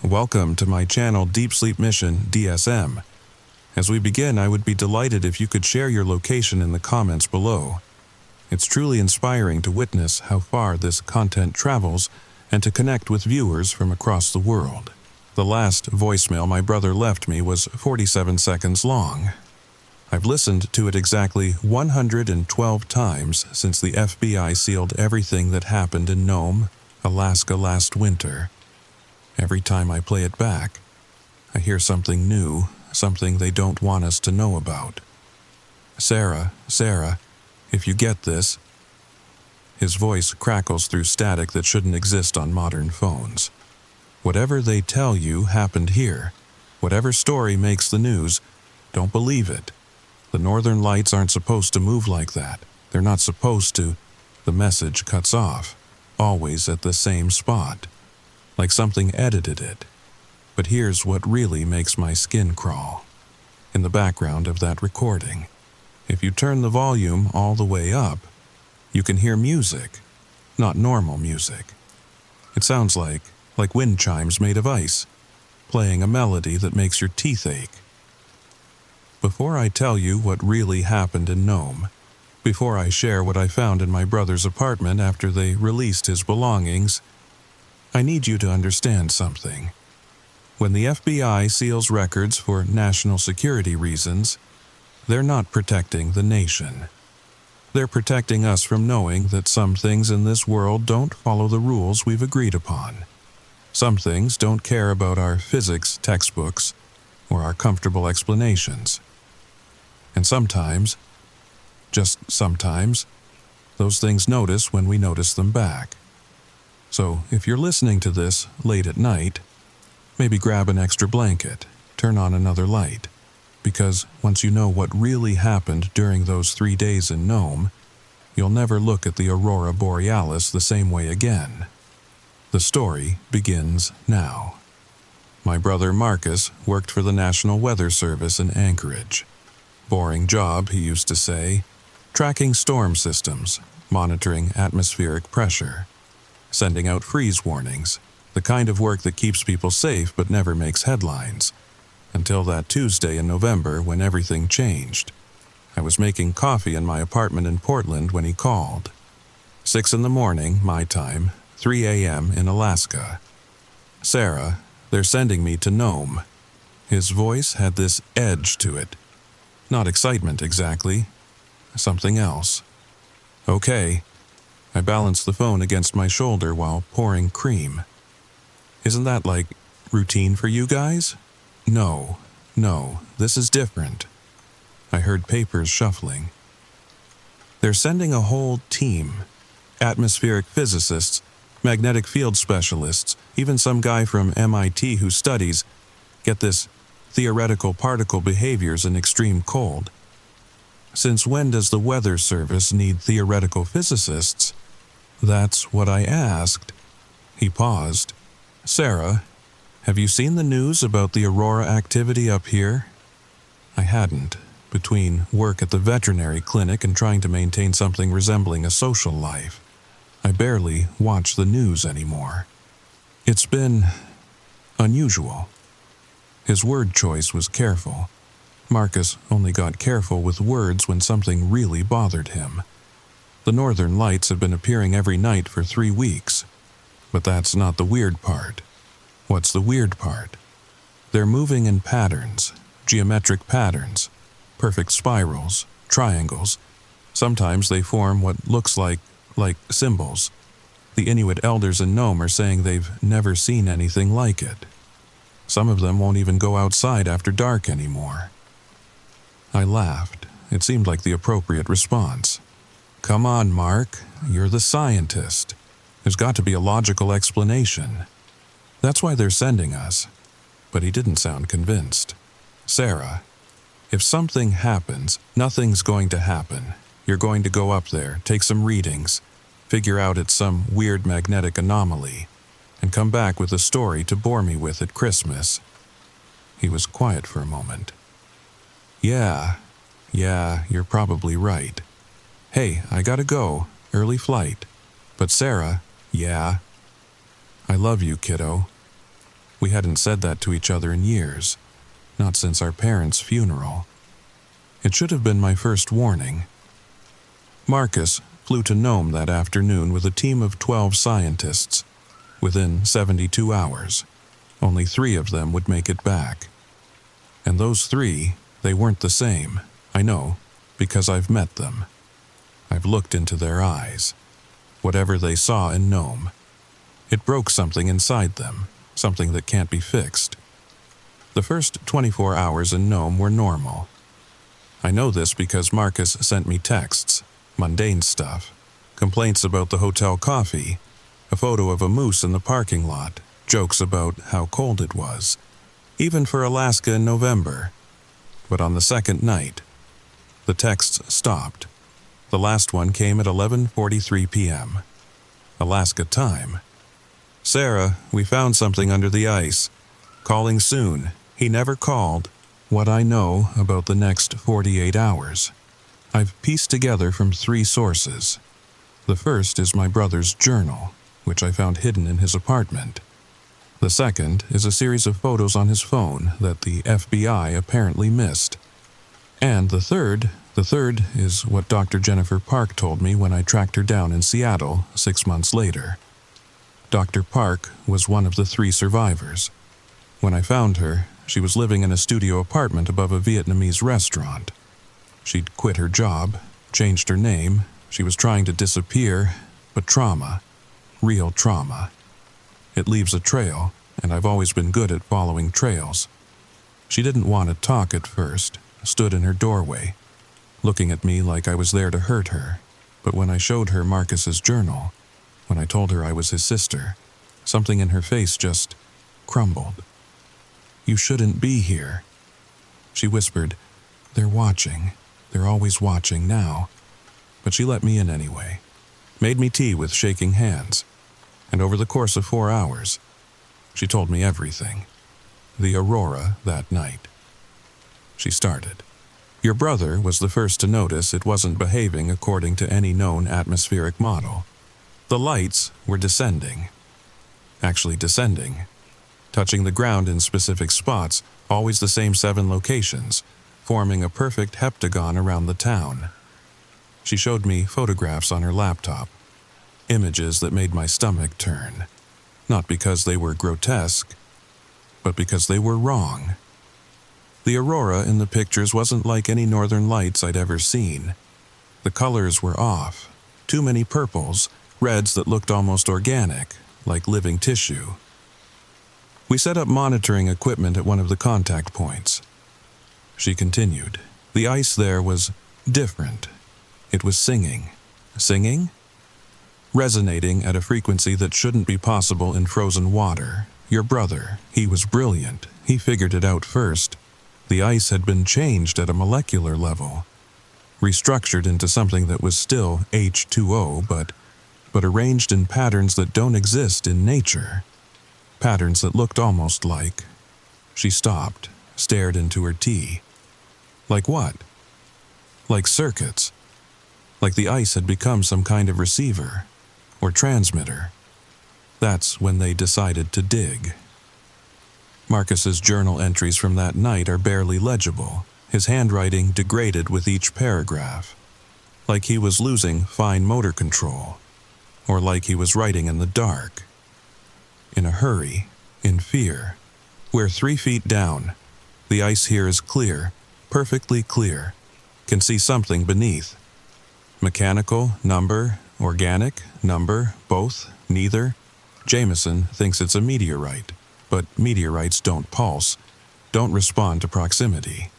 Welcome to my Channel Deep Sleep Mission-DSM. As we begin, I would be delighted if you could share your location in the comments below. It's truly inspiring to witness how far this content travels and to connect with viewers from across the world. The last voicemail my brother left me was 47 seconds long. I've listened to it exactly 112 times since the FBI sealed everything that happened in Nome, Alaska last winter. Every time I play it back, I hear something new, something they don't want us to know about. Sarah, if you get this." His voice crackles through static that shouldn't exist on modern phones. "Whatever they tell you happened here. Whatever story makes the news, don't believe it. The Northern Lights aren't supposed to move like that. They're not supposed to." The message cuts off, always at the same spot, like something edited it. But here's what really makes my skin crawl. In the background of that recording, if you turn the volume all the way up, you can hear music, not normal music. It sounds like wind chimes made of ice, playing a melody that makes your teeth ache. Before I tell you what really happened in Nome, before I share what I found in my brother's apartment after they released his belongings, I need you to understand something. When the FBI seals records for national security reasons, they're not protecting the nation. They're protecting us from knowing that some things in this world don't follow the rules we've agreed upon. Some things don't care about our physics textbooks or our comfortable explanations. And sometimes, just sometimes, those things notice when we notice them back. So if you're listening to this late at night, maybe grab an extra blanket, turn on another light, because once you know what really happened during those 3 days in Nome, you'll never look at the aurora borealis the same way again. The story begins now. My brother Marcus worked for the National Weather Service in Anchorage. Boring job, he used to say, tracking storm systems, monitoring atmospheric pressure, sending out freeze warnings, the kind of work that keeps people safe but never makes headlines. Until that Tuesday in November when everything changed. I was making coffee in my apartment in Portland when he called. 6 a.m, my time, 3 a.m. in Alaska. "Sarah, they're sending me to Nome." His voice had this edge to it. Not excitement exactly, something else. "Okay." I balanced the phone against my shoulder while pouring cream. "Isn't that like routine for you guys?" No, this is different." I heard papers shuffling. "They're sending a whole team. Atmospheric physicists, magnetic field specialists, even some guy from MIT who studies, get this, theoretical particle behaviors in extreme cold. Since when does the Weather Service need theoretical physicists?" "That's what I asked." He paused. "Sarah, have you seen the news about the aurora activity up here?" I hadn't, between work at the veterinary clinic and trying to maintain something resembling a social life. I barely watch the news anymore. It's been unusual. His word choice was careful. Marcus only got careful with words when something really bothered him. The Northern Lights have been appearing every night for 3 weeks. But that's not the weird part. What's the weird part? They're moving in patterns, geometric patterns, perfect spirals, triangles. Sometimes they form what looks like symbols. The Inuit elders in Nome are saying they've never seen anything like it. Some of them won't even go outside after dark anymore. I laughed. It seemed like the appropriate response. "Come on, Mark. You're the scientist. There's got to be a logical explanation. That's why they're sending us." But he didn't sound convinced. "Sarah, if something happens, nothing's going to happen. You're going to go up there, take some readings, figure out it's some weird magnetic anomaly, and come back with a story to bore me with at Christmas." He was quiet for a moment. Yeah, you're probably right. Hey, I gotta go, early flight. But Sarah, yeah. I love you, kiddo. We hadn't said that to each other in years, not since our parents' funeral. It should have been my first warning. Marcus flew to Nome that afternoon with a team of 12 scientists. Within 72 hours, only 3 of them would make it back. And those 3, they weren't the same. I know, because I've met them. I've looked into their eyes. Whatever they saw in Nome, it broke something inside them, something that can't be fixed. The first 24 hours in Nome were normal. I know this because Marcus sent me texts, mundane stuff, complaints about the hotel coffee, a photo of a moose in the parking lot, jokes about how cold it was, even for Alaska in November. But on the second night, the texts stopped. The last one came at 11:43 p.m. Alaska time. "Sarah, we found something under the ice. Calling soon." He never called. What I know about the next 48 hours, I've pieced together from 3 sources. The first is my brother's journal, which I found hidden in his apartment. The second is a series of photos on his phone that the FBI apparently missed. And the third is what Dr. Jennifer Park told me when I tracked her down in Seattle 6 months later. Dr. Park was one of the 3 survivors. When I found her, she was living in a studio apartment above a Vietnamese restaurant. She'd quit her job, changed her name, she was trying to disappear, but trauma, real trauma. It leaves a trail, and I've always been good at following trails. She didn't want to talk at first, stood in her doorway, looking at me like I was there to hurt her. But when I showed her Marcus's journal, when I told her I was his sister, something in her face just crumbled. "You shouldn't be here." She whispered, "They're watching. They're always watching now." But she let me in anyway, made me tea with shaking hands, and over the course of 4 hours, she told me everything. The aurora that night. She started. "Your brother was the first to notice it wasn't behaving according to any known atmospheric model. The lights were descending. Actually descending. Touching the ground in specific spots, always the same 7 locations, forming a perfect heptagon around the town." She showed me photographs on her laptop, images that made my stomach turn, not because they were grotesque, but because they were wrong. The aurora in the pictures wasn't like any northern lights I'd ever seen. The colors were off, too many purples, reds that looked almost organic, like living tissue. We set up monitoring equipment at one of the contact points. She continued. The ice there was different. It was singing. Singing? Resonating at a frequency that shouldn't be possible in frozen water. Your brother, he was brilliant. He figured it out first. The ice had been changed at a molecular level, restructured into something that was still H2O, but arranged in patterns that don't exist in nature. Patterns that looked almost like... She stopped, stared into her tea. Like what? Like circuits. Like the ice had become some kind of receiver, or transmitter. That's when they decided to dig. Marcus's journal entries from that night are barely legible, his handwriting degraded with each paragraph. Like he was losing fine motor control, or like he was writing in the dark. In a hurry, in fear. We're 3 feet down. The ice here is clear, perfectly clear. Can see something beneath. Mechanical, number, organic, number, both, neither. Jameson thinks it's a meteorite, but meteorites don't pulse, don't respond to proximity.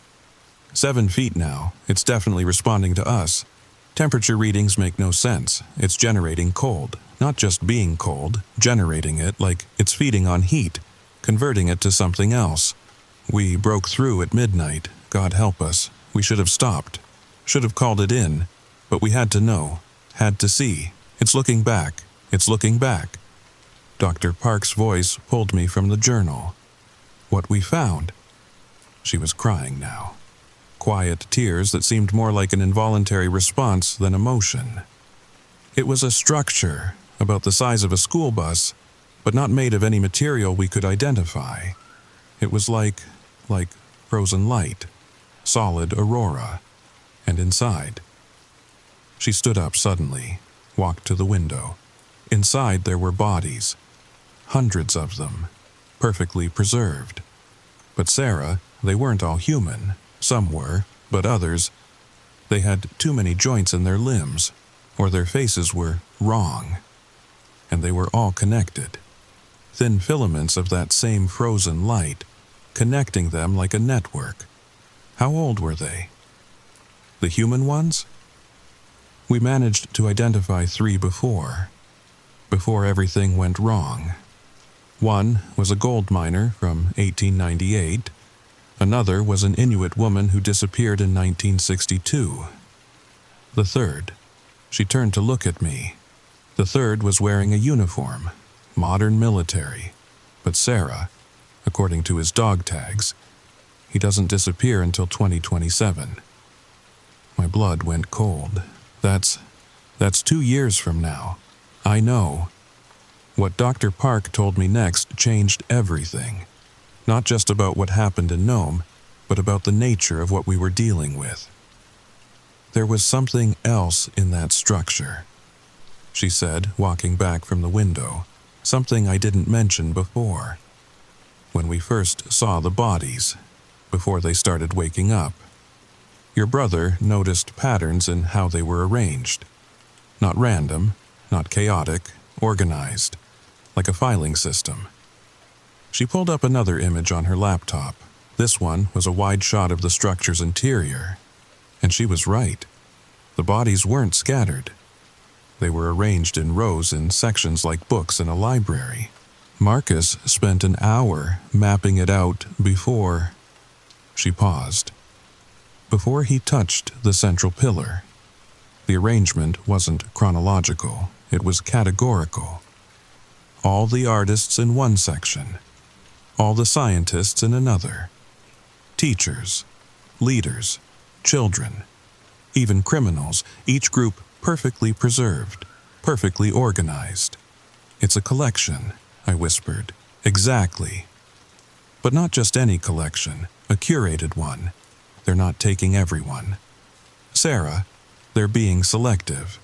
7 feet now, it's definitely responding to us. Temperature readings make no sense. It's generating cold, not just being cold, generating it like it's feeding on heat, converting it to something else. We broke through at midnight, God help us. We should have stopped, should have called it in, but we had to know, had to see. It's looking back, it's looking back. Dr. Park's voice pulled me from the journal. What we found. She was crying now. Quiet tears that seemed more like an involuntary response than emotion. It was a structure, about the size of a school bus, but not made of any material we could identify. It was like frozen light, solid aurora, and inside. She stood up suddenly, walked to the window. Inside there were bodies, hundreds of them, perfectly preserved. But Sarah, they weren't all human. Some were, but others, they had too many joints in their limbs, or their faces were wrong. And they were all connected. Thin filaments of that same frozen light, connecting them like a network. How old were they? The human ones? We managed to identify 3 before everything went wrong. One was a gold miner from 1898. Another was an Inuit woman who disappeared in 1962. The third, she turned to look at me. The third was wearing a uniform, modern military. But Sarah, according to his dog tags, he doesn't disappear until 2027. My blood went cold. That's 2 years from now. I know. What Dr. Park told me next changed everything. Not just about what happened in Nome, but about the nature of what we were dealing with. There was something else in that structure, she said, walking back from the window. Something I didn't mention before. When we first saw the bodies, before they started waking up, your brother noticed patterns in how they were arranged. Not random, not chaotic, organized, like a filing system. She pulled up another image on her laptop. This one was a wide shot of the structure's interior. And she was right. The bodies weren't scattered. They were arranged in rows in sections like books in a library. Marcus spent an hour mapping it out before... She paused. Before he touched the central pillar. The arrangement wasn't chronological, it was categorical. All the artists in one section, all the scientists in another. Teachers, leaders, children, even criminals, each group perfectly preserved, perfectly organized. It's a collection, I whispered. Exactly. But not just any collection, a curated one. They're not taking everyone. Sarah, they're being selective.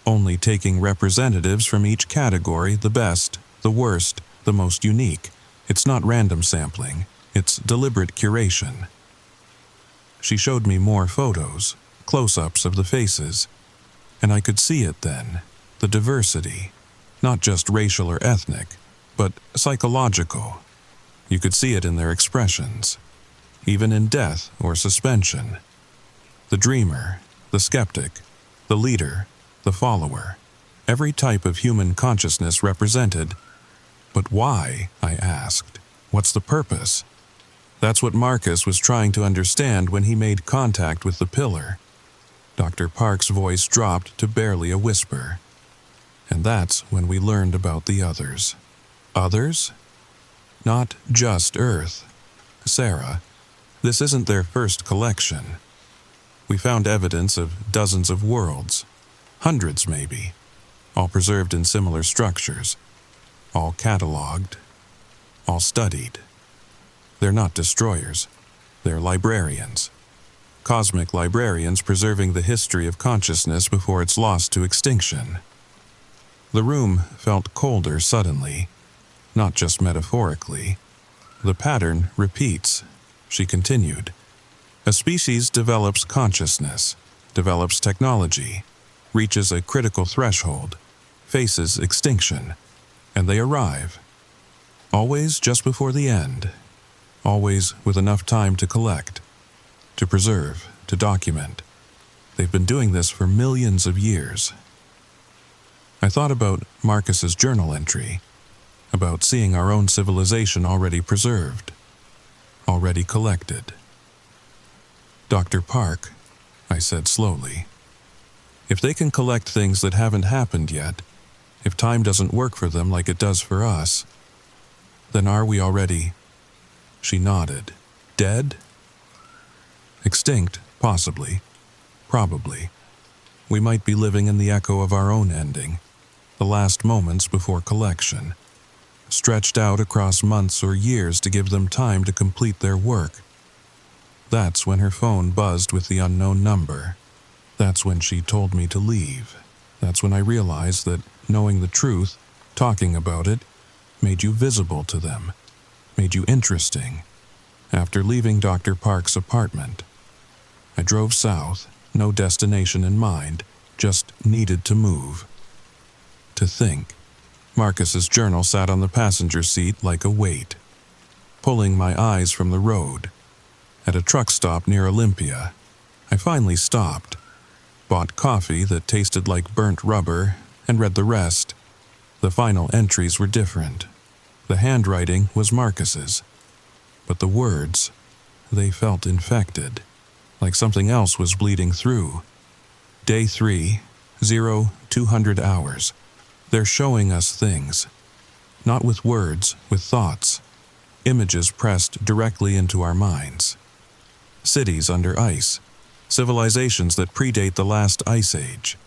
Only taking representatives from each category, the best, the worst, the most unique. It's not random sampling, it's deliberate curation. She showed me more photos, close-ups of the faces, and I could see it then, the diversity, not just racial or ethnic, but psychological. You could see it in their expressions, even in death or suspension. The dreamer, the skeptic, the leader, the follower, every type of human consciousness represented. But why? I asked. What's the purpose? That's what Marcus was trying to understand when he made contact with the pillar. Dr. Park's voice dropped to barely a whisper. And that's when we learned about the others. Others? Not just Earth. Sarah, this isn't their first collection. We found evidence of dozens of worlds, hundreds maybe, all preserved in similar structures, all catalogued, all studied. They're not destroyers, they're librarians. Cosmic librarians preserving the history of consciousness before it's lost to extinction. The room felt colder suddenly, not just metaphorically. The pattern repeats, she continued. A species develops consciousness, develops technology, reaches a critical threshold, faces extinction, and they arrive. Always just before the end, always with enough time to collect, to preserve, to document. They've been doing this for millions of years. I thought about Marcus's journal entry, about seeing our own civilization already preserved, already collected. Dr. Park, I said slowly, if they can collect things that haven't happened yet, if time doesn't work for them like it does for us, then are we already... She nodded. Dead? Extinct, possibly. Probably. We might be living in the echo of our own ending, the last moments before collection. stretched out across months or years to give them time to complete their work. That's when her phone buzzed with the unknown number. That's when she told me to leave. That's when I realized that knowing the truth, talking about it, made you visible to them, made you interesting. After leaving Dr. Park's apartment, I drove south, no destination in mind, just needed to move. To think. Marcus's journal sat on the passenger seat like a weight, pulling my eyes from the road. At a truck stop near Olympia, I finally stopped, bought coffee that tasted like burnt rubber, and read the rest. The final entries were different. The handwriting was Marcus's, but the words, they felt infected, like something else was bleeding through. Day 3, 0200 hours. They're showing us things, not with words, with thoughts, images pressed directly into our minds. Cities under ice, civilizations that predate the last ice age.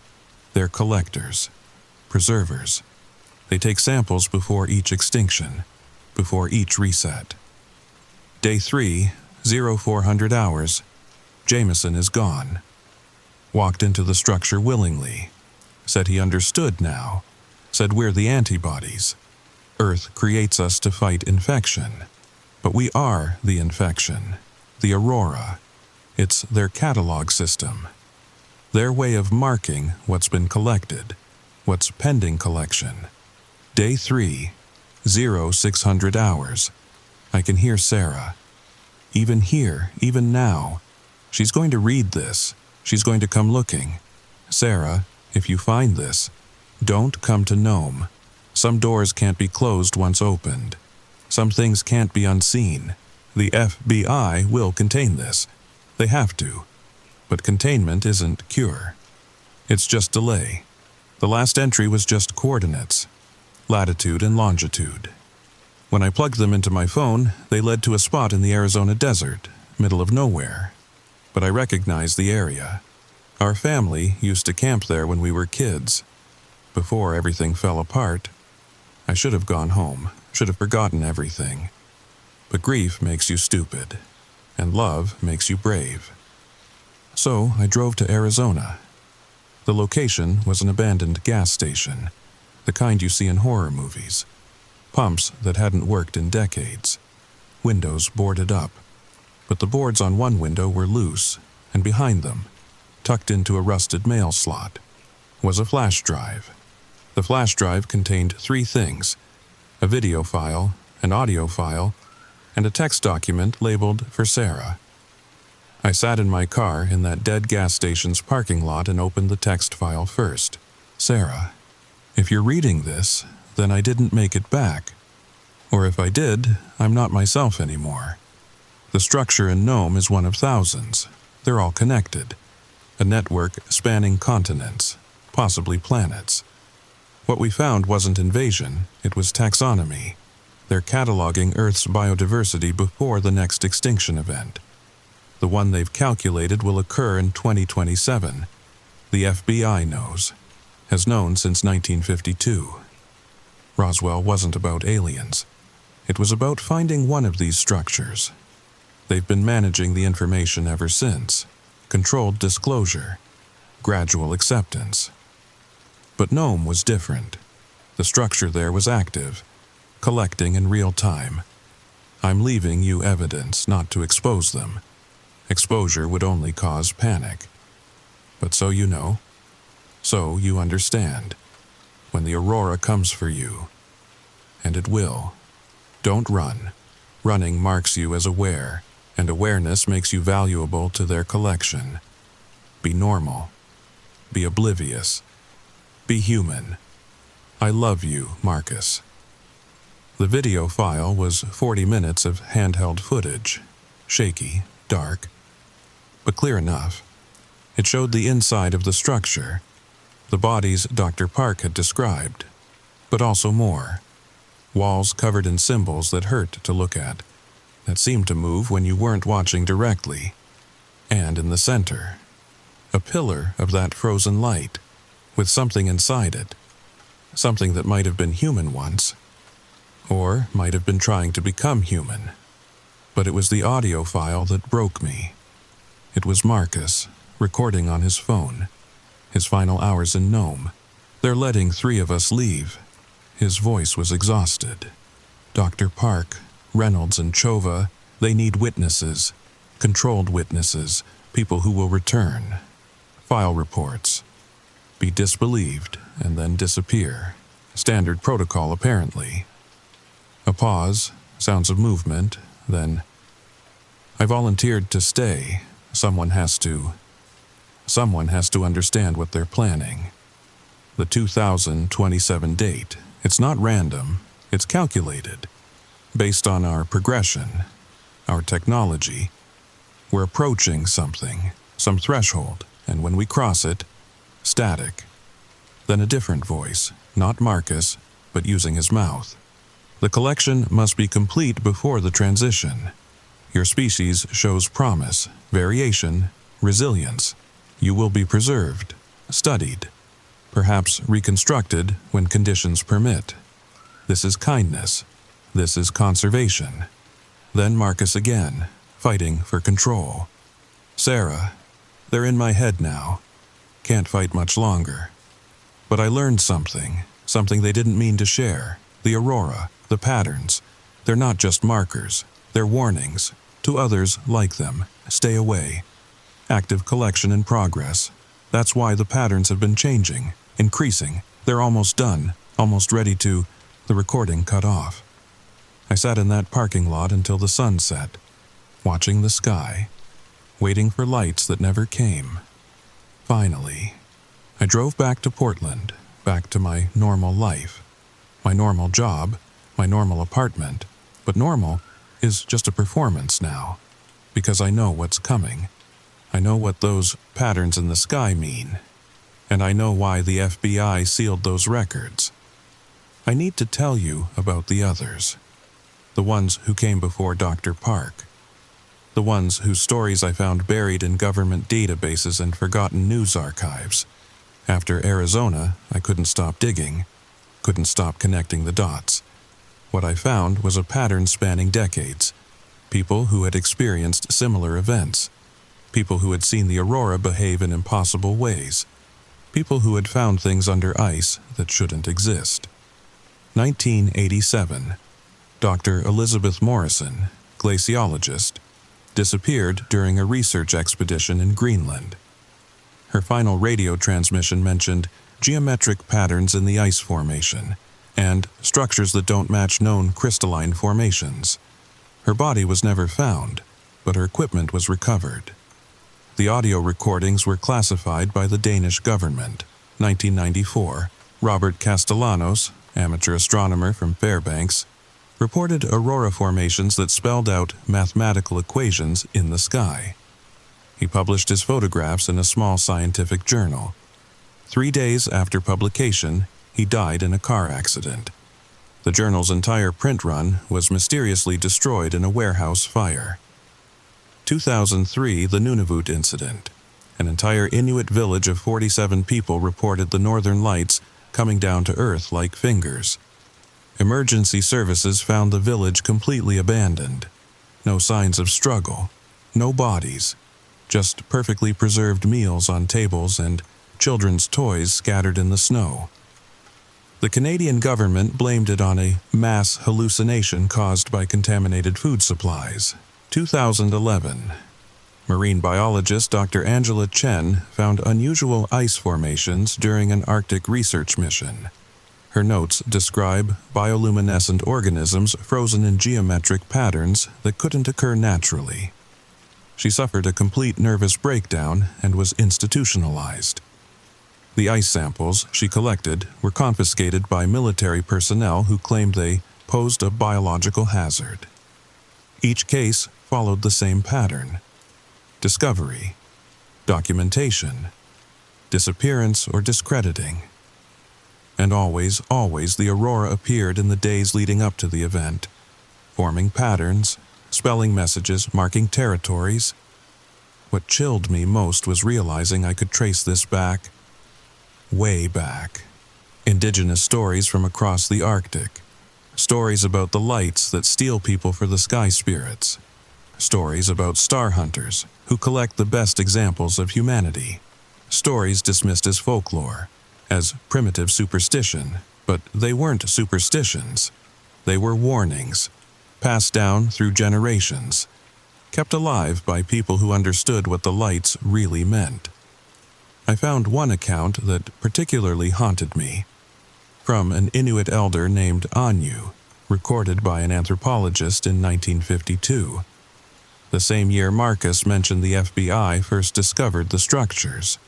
They're collectors, preservers. They take samples before each extinction, before each reset. Day 3, 0400 hours. Jameson is gone. Walked into the structure willingly. Said he understood now. Said we're the antibodies. Earth creates us to fight infection. But we are the infection. The Aurora. It's their catalog system. Their way of marking what's been collected, what's pending collection. Day 3, 0600 hours. I can hear Sarah. Even here, even now. She's going to read this. She's going to come looking. Sarah, if you find this, don't come to Nome. Some doors can't be closed once opened. Some things can't be unseen. The FBI will contain this. They have to. But containment isn't cure. It's just delay. The last entry was just coordinates, latitude and longitude. When I plugged them into my phone, they led to a spot in the Arizona desert, middle of nowhere. But I recognized the area. Our family used to camp there when we were kids. Before everything fell apart, I should have gone home, should have forgotten everything. But grief makes you stupid, and love makes you brave. So I drove to Arizona. The location was an abandoned gas station, the kind you see in horror movies. Pumps that hadn't worked in decades. Windows boarded up. But the boards on one window were loose, and behind them, tucked into a rusted mail slot, was a flash drive. The flash drive contained 3 things: a video file, an audio file, and a text document labeled for Sarah. I sat in my car in that dead gas station's parking lot and opened the text file first. Sarah, if you're reading this, then I didn't make it back. Or if I did, I'm not myself anymore. The structure in Nome is one of thousands. They're all connected. A network spanning continents, possibly planets. What we found wasn't invasion, it was taxonomy. They're cataloging Earth's biodiversity before the next extinction event. The one they've calculated will occur in 2027. The FBI knows. Has known since 1952. Roswell wasn't about aliens. It was about finding one of these structures. They've been managing the information ever since. Controlled disclosure. Gradual acceptance. But Nome was different. The structure there was active, collecting in real time. I'm leaving you evidence, not to expose them. Exposure would only cause panic. But so you know, so you understand. When the Aurora comes for you, and it will, don't run. Running marks you as aware, and awareness makes you valuable to their collection. Be normal. Be oblivious. Be human. I love you, Marcus. The video file was 40 minutes of handheld footage, shaky, dark, but clear enough. It showed the inside of the structure, the bodies Dr. Park had described, but also more. Walls covered in symbols that hurt to look at, that seemed to move when you weren't watching directly. And in the center, a pillar of that frozen light, with something inside it, something that might have been human once. or might have been trying to become human. But it was the audio file that broke me. It was Marcus, recording on his phone. His final hours in Nome. They're letting 3 of us leave. His voice was exhausted. Dr. Park, Reynolds, and Chova, they need witnesses. Controlled witnesses. People who will return. File reports. Be disbelieved and then disappear. Standard protocol, apparently. A pause, sounds of movement, then... I volunteered to stay. Someone has to understand what they're planning. The 2027 date. It's not random. It's calculated. Based on our progression, our technology. We're approaching something, some threshold, and when we cross it, static. Then a different voice, not Marcus, but using his mouth. The collection must be complete before the transition. Your species shows promise, variation, resilience. You will be preserved, studied, perhaps reconstructed when conditions permit. This is kindness. This is conservation. Then Marcus again, fighting for control. Sarah, they're in my head now. Can't fight much longer. But I learned something they didn't mean to share. The aurora, the patterns. They're not just markers. They're warnings. To others like them, stay away. Active collection in progress. That's why the patterns have been changing, increasing. They're almost done, almost ready to... The recording cut off. I sat in that parking lot until the sun set, watching the sky, waiting for lights that never came. Finally, I drove back to Portland, back to my normal life, my normal job, my normal apartment, but normal is just a performance now, because I know what's coming. I know what those patterns in the sky mean, and I know why the FBI sealed those records. I need to tell you about the others, the ones who came before Dr. Park, the ones whose stories I found buried in government databases and forgotten news archives. After Arizona, I couldn't stop digging, couldn't stop connecting the dots. What I found was a pattern spanning decades. People who had experienced similar events. People who had seen the aurora behave in impossible ways. People who had found things under ice that shouldn't exist. 1987. Dr. Elizabeth Morrison, glaciologist, disappeared during a research expedition in Greenland. Her final radio transmission mentioned geometric patterns in the ice formation and structures that don't match known crystalline formations. Her body was never found, but her equipment was recovered. The audio recordings were classified by the Danish government. 1994, Robert Castellanos, amateur astronomer from Fairbanks, reported aurora formations that spelled out mathematical equations in the sky. He published his photographs in a small scientific journal. 3 days after publication, he died in a car accident. The journal's entire print run was mysteriously destroyed in a warehouse fire. 2003, the Nunavut incident. An entire Inuit village of 47 people reported the northern lights coming down to earth like fingers. Emergency services found the village completely abandoned. No signs of struggle, no bodies, just perfectly preserved meals on tables and children's toys scattered in the snow. The Canadian government blamed it on a mass hallucination caused by contaminated food supplies. 2011. Marine biologist Dr. Angela Chen found unusual ice formations during an Arctic research mission. Her notes describe bioluminescent organisms frozen in geometric patterns that couldn't occur naturally. She suffered a complete nervous breakdown and was institutionalized. The ice samples she collected were confiscated by military personnel who claimed they posed a biological hazard. Each case followed the same pattern: discovery, documentation, disappearance or discrediting. And always the aurora appeared in the days leading up to the event, forming patterns, spelling messages, marking territories. What chilled me most was realizing I could trace this back, way back. Indigenous stories from across the Arctic, Stories about the lights that steal people for the sky spirits. Stories about star hunters who collect the best examples of humanity. Stories dismissed as folklore, as primitive superstition, but they weren't superstitions. They were warnings, passed down through generations, kept alive by people who understood what the lights really meant. I found one account that particularly haunted me, from an Inuit elder named Anu, recorded by an anthropologist in 1952. The same year Marcus mentioned the FBI first discovered the structures.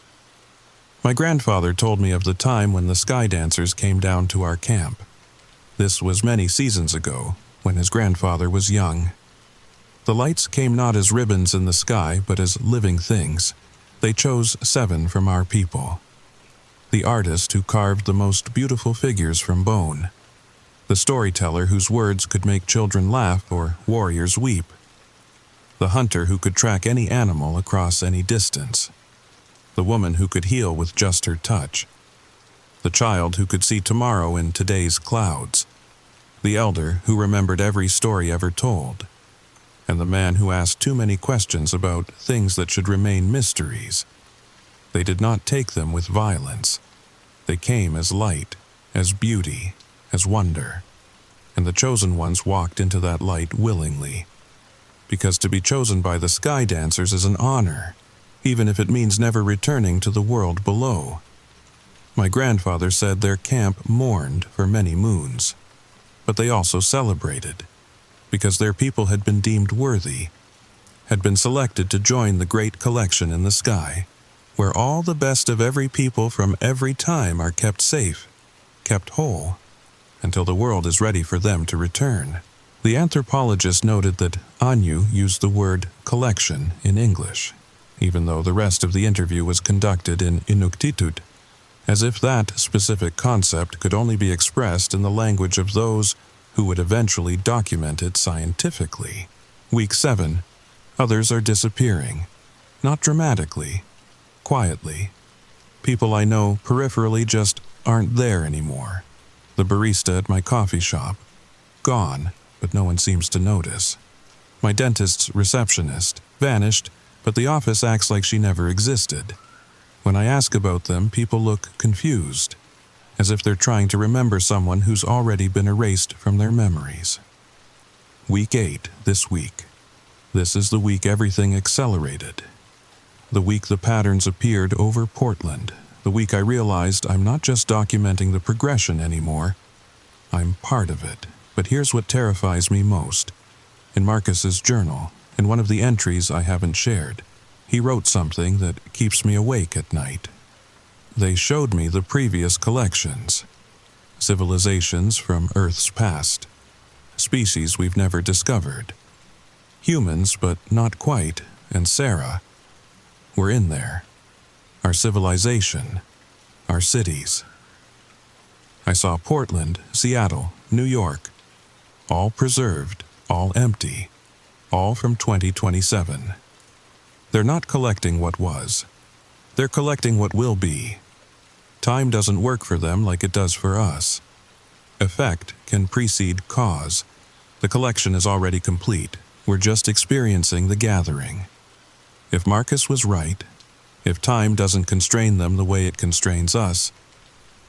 My grandfather told me of the time when the sky dancers came down to our camp. This was many seasons ago, when his grandfather was young. The lights came not as ribbons in the sky, but as living things. They chose 7 from our people. The artist who carved the most beautiful figures from bone. The storyteller whose words could make children laugh or warriors weep. The hunter who could track any animal across any distance. The woman who could heal with just her touch. The child who could see tomorrow in today's clouds. The elder who remembered every story ever told. And the man who asked too many questions about things that should remain mysteries. They did not take them with violence. They came as light, as beauty, as wonder. And the chosen ones walked into that light willingly. Because to be chosen by the sky dancers is an honor, even if it means never returning to the world below. My grandfather said their camp mourned for many moons, but they also celebrated, because their people had been deemed worthy, had been selected to join the great collection in the sky, where all the best of every people from every time are kept safe, kept whole, until the world is ready for them to return. The anthropologist noted that Anu used the word collection in English, even though the rest of the interview was conducted in Inuktitut, as if that specific concept could only be expressed in the language of those who would eventually document it scientifically. Week 7. Others are disappearing. Not dramatically. Quietly. People I know peripherally just aren't there anymore. The barista at my coffee shop. Gone, but no one seems to notice. My dentist's receptionist. Vanished, but the office acts like she never existed. When I ask about them, people look confused, as if they're trying to remember someone who's already been erased from their memories. Week 8, this week. This is the week everything accelerated. The week the patterns appeared over Portland. The week I realized I'm not just documenting the progression anymore. I'm part of it. But here's what terrifies me most. In Marcus's journal, in one of the entries I haven't shared, he wrote something that keeps me awake at night. They showed me the previous collections. Civilizations from Earth's past. Species we've never discovered. Humans, but not quite, and Sarah. We're in there. Our civilization. Our cities. I saw Portland, Seattle, New York. All preserved, all empty, all from 2027. They're not collecting what was. They're collecting what will be. Time doesn't work for them like it does for us. Effect can precede cause. The collection is already complete. We're just experiencing the gathering. If Marcus was right, if time doesn't constrain them the way it constrains us,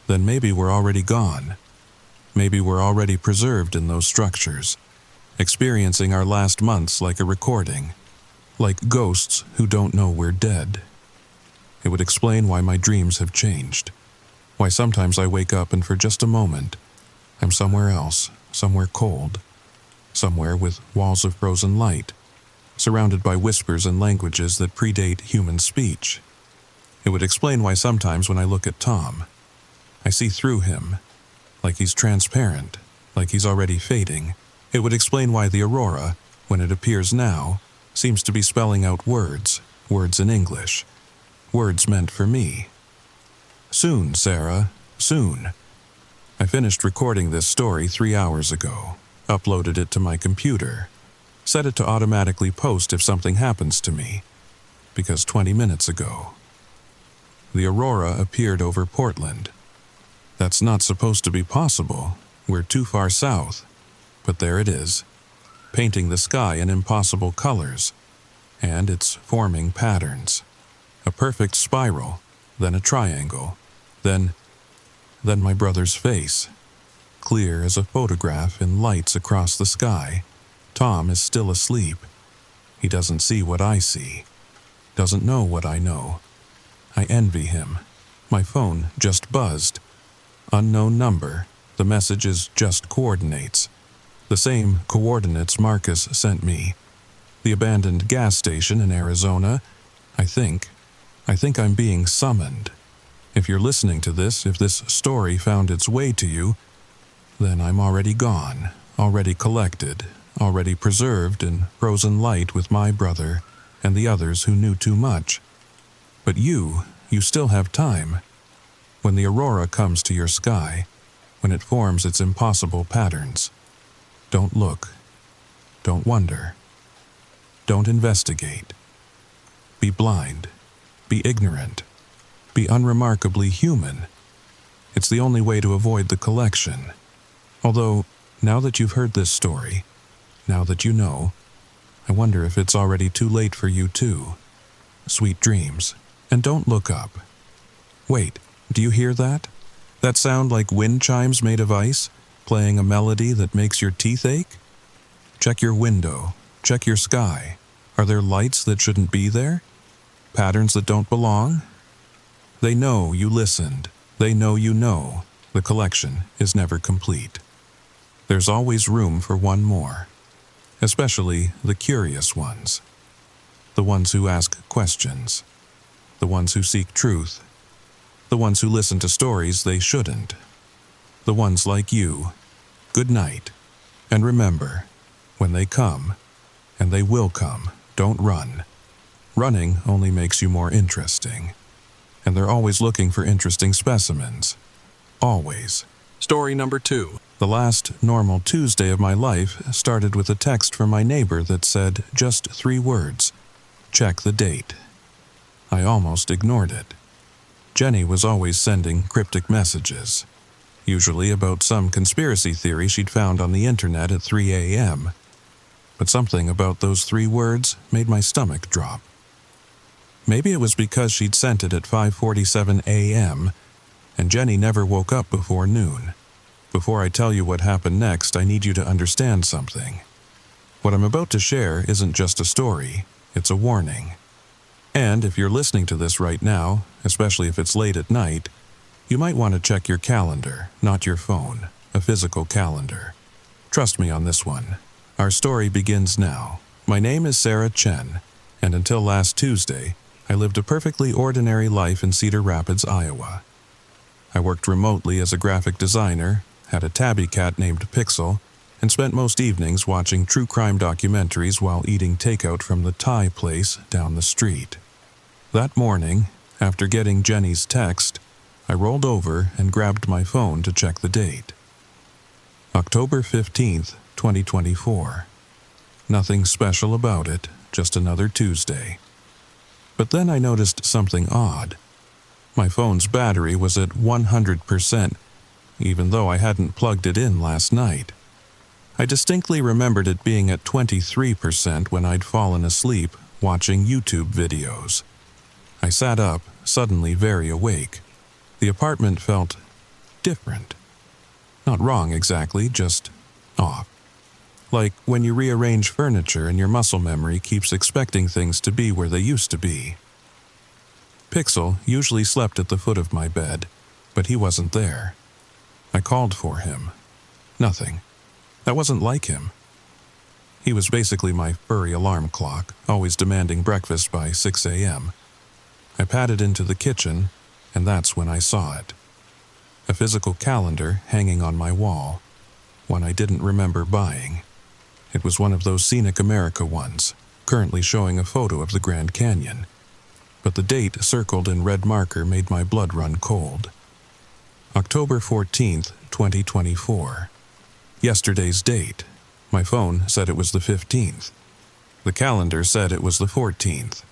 then maybe we're already gone. Maybe we're already preserved in those structures, experiencing our last months like a recording, like ghosts who don't know we're dead. It would explain why my dreams have changed, why sometimes I wake up and for just a moment, I'm somewhere else, somewhere cold, somewhere with walls of frozen light, surrounded by whispers and languages that predate human speech. It would explain why sometimes when I look at Tom, I see through him, like he's transparent, like he's already fading. It would explain why the aurora, when it appears now, seems to be spelling out words in English, words meant for me. Soon, Sarah, soon. I finished recording this story 3 hours ago, uploaded it to my computer, set it to automatically post if something happens to me, because 20 minutes ago, the aurora appeared over Portland. That's not supposed to be possible. We're too far south, But there it is, painting the sky in impossible colors, and it's forming patterns. A perfect spiral, then a triangle, then my brother's face, clear as a photograph in lights across the sky. Tom is still asleep. He doesn't see what I see, doesn't know what I know. I envy him. My phone just buzzed. Unknown number. The message is just coordinates. The same coordinates Marcus sent me. The abandoned gas station in Arizona. I think I'm being summoned. If you're listening to this, if this story found its way to you, then I'm already gone, already collected, already preserved in frozen light with my brother and the others who knew too much. But you still have time. When the aurora comes to your sky, when it forms its impossible patterns, don't look, don't wonder, don't investigate. Be blind, be ignorant, be unremarkably human. It's the only way to avoid the collection. Although, now that you've heard this story, now that you know, I wonder if it's already too late for you too. Sweet dreams, and don't look up. Wait, do you hear that? That sound like wind chimes made of ice, playing a melody that makes your teeth ache? Check your window, check your sky. Are there lights that shouldn't be there? Patterns that don't belong? They know you listened. They know you know. The collection is never complete. There's always room for one more, especially the curious ones, the ones who ask questions, the ones who seek truth, the ones who listen to stories they shouldn't, the ones like you. Good night, and remember, when they come, and they will come, don't run. Running only makes you more interesting. And they're always looking for interesting specimens. Always. Story number 2. The last normal Tuesday of my life started with a text from my neighbor that said just 3 words. Check the date. I almost ignored it. Jenny was always sending cryptic messages, usually about some conspiracy theory she'd found on the internet at 3 a.m. But something about those 3 words made my stomach drop. Maybe it was because she'd sent it at 5:47 a.m., and Jenny never woke up before noon. Before I tell you what happened next, I need you to understand something. What I'm about to share isn't just a story, it's a warning. And if you're listening to this right now, especially if it's late at night, you might want to check your calendar, not your phone, a physical calendar. Trust me on this one. Our story begins now. My name is Sarah Chen, and until last Tuesday, I lived a perfectly ordinary life in Cedar Rapids, Iowa. I worked remotely as a graphic designer, had a tabby cat named Pixel, and spent most evenings watching true crime documentaries while eating takeout from the Thai place down the street. That morning, after getting Jenny's text, I rolled over and grabbed my phone to check the date. October 15th, 2024. Nothing special about it, just another Tuesday. But then I noticed something odd. My phone's battery was at 100%, even though I hadn't plugged it in last night. I distinctly remembered it being at 23% when I'd fallen asleep watching YouTube videos. I sat up, suddenly very awake. The apartment felt different. Not wrong exactly, just off. Like when you rearrange furniture and your muscle memory keeps expecting things to be where they used to be. Pixel usually slept at the foot of my bed, but he wasn't there. I called for him. Nothing. That wasn't like him. He was basically my furry alarm clock, always demanding breakfast by 6 a.m. I padded into the kitchen, and that's when I saw it. A physical calendar hanging on my wall, one I didn't remember buying. It was one of those Scenic America ones, currently showing a photo of the Grand Canyon. But the date circled in red marker made my blood run cold. October 14th, 2024. Yesterday's date. My phone said it was the 15th. The calendar said it was the 14th.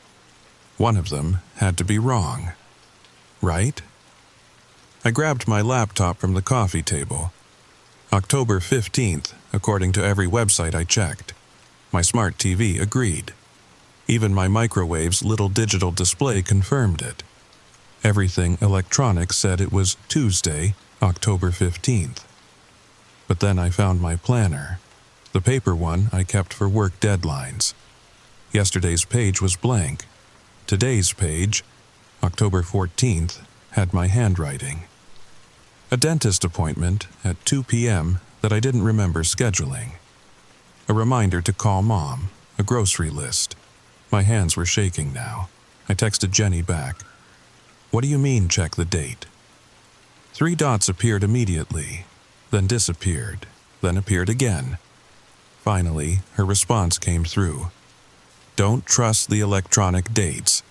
One of them had to be wrong. Right? I grabbed my laptop from the coffee table. October 15th, according to every website I checked. My smart TV agreed. Even my microwave's little digital display confirmed it. Everything electronic said it was Tuesday, October 15th. But then I found my planner, the paper one I kept for work deadlines. Yesterday's page was blank. Today's page, October 14th, had my handwriting. A dentist appointment at 2 p.m. that I didn't remember scheduling. A reminder to call Mom, a grocery list. My hands were shaking now. I texted Jenny back. "What do you mean, check the date?" 3 dots appeared immediately, then disappeared, then appeared again. Finally, her response came through. "Don't trust the electronic dates,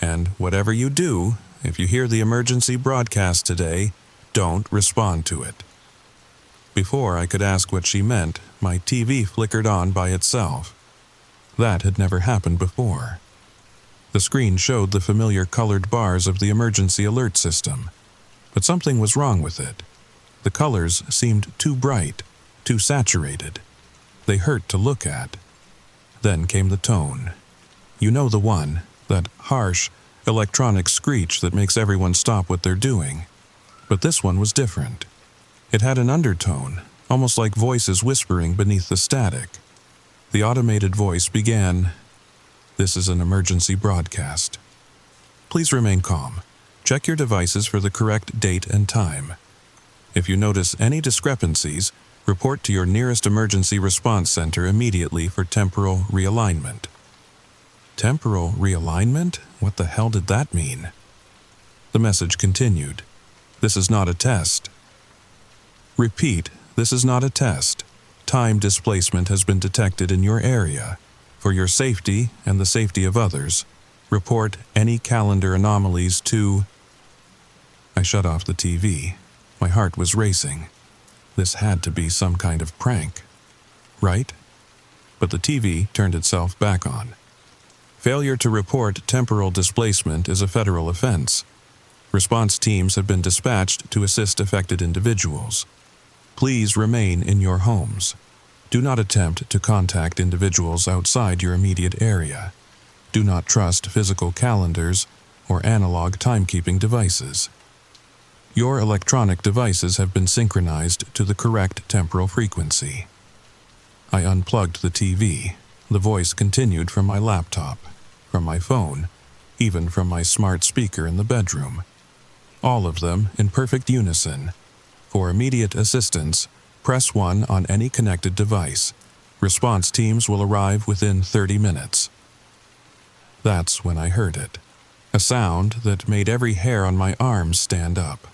and whatever you do, if you hear the emergency broadcast today, don't respond to it." Before I could ask what she meant, my TV flickered on by itself. That had never happened before. The screen showed the familiar colored bars of the emergency alert system, but something was wrong with it. The colors seemed too bright, too saturated. They hurt to look at. Then came the tone. You know the one, that harsh, electronic screech that makes everyone stop what they're doing. But this one was different. It had an undertone, almost like voices whispering beneath the static. The automated voice began, "This is an emergency broadcast. Please remain calm. Check your devices for the correct date and time. If you notice any discrepancies, report to your nearest emergency response center immediately for temporal realignment." Temporal realignment? What the hell did that mean? The message continued. "This is not a test." Repeat, "This is not a test. Time displacement has been detected in your area. For your safety and the safety of others, report any calendar anomalies to..." I shut off the TV. My heart was racing. This had to be some kind of prank, right? But the TV turned itself back on. Failure to report temporal displacement is a federal offense. Response teams have been dispatched to assist affected individuals. Please remain in your homes. Do not attempt to contact individuals outside your immediate area. Do not trust physical calendars or analog timekeeping devices. Your electronic devices have been synchronized to the correct temporal frequency. I unplugged the TV. The voice continued from my laptop, from my phone, even from my smart speaker in the bedroom. All of them in perfect unison. For immediate assistance, press 1 on any connected device. Response teams will arrive within 30 minutes. That's when I heard it. A sound that made every hair on my arms stand up.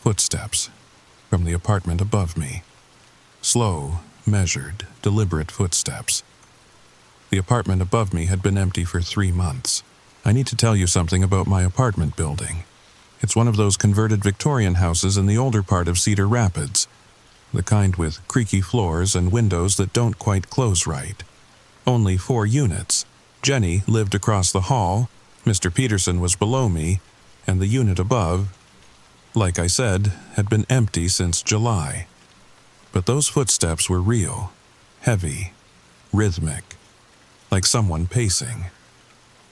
Footsteps from the apartment above me. Slow, measured, deliberate footsteps. The apartment above me had been empty for 3 months. I need to tell you something about my apartment building. It's one of those converted Victorian houses in the older part of Cedar Rapids, the kind with creaky floors and windows that don't quite close right. Only 4 units. Jenny lived across the hall, Mr. Peterson was below me, and the unit above, like I said, had been empty since July. But those footsteps were real, heavy, rhythmic, like someone pacing.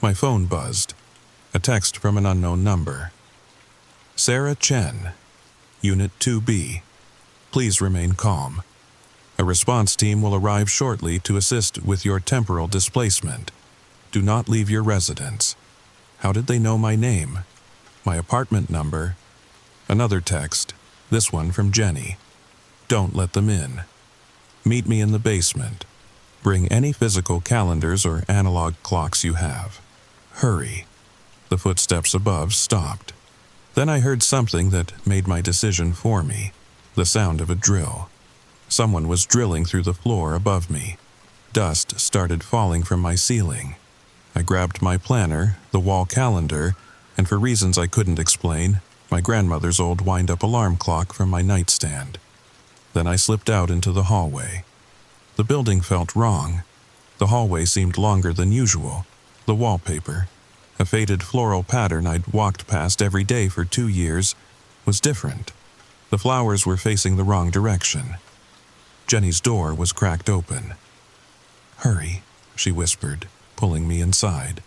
My phone buzzed. A text from an unknown number. "Sarah Chen, Unit 2B. Please remain calm. A response team will arrive shortly to assist with your temporal displacement. Do not leave your residence." How did they know my name? My apartment number? Another text, this one from Jenny. "Don't let them in. Meet me in the basement. Bring any physical calendars or analog clocks you have. Hurry." The footsteps above stopped. Then I heard something that made my decision for me. The sound of a drill. Someone was drilling through the floor above me. Dust started falling from my ceiling. I grabbed my planner, the wall calendar, and for reasons I couldn't explain, my grandmother's old wind-up alarm clock from my nightstand. Then I slipped out into the hallway. The building felt wrong. The hallway seemed longer than usual. The wallpaper, a faded floral pattern I'd walked past every day for 2 years, was different. The flowers were facing the wrong direction. Jenny's door was cracked open. "Hurry," she whispered, pulling me inside.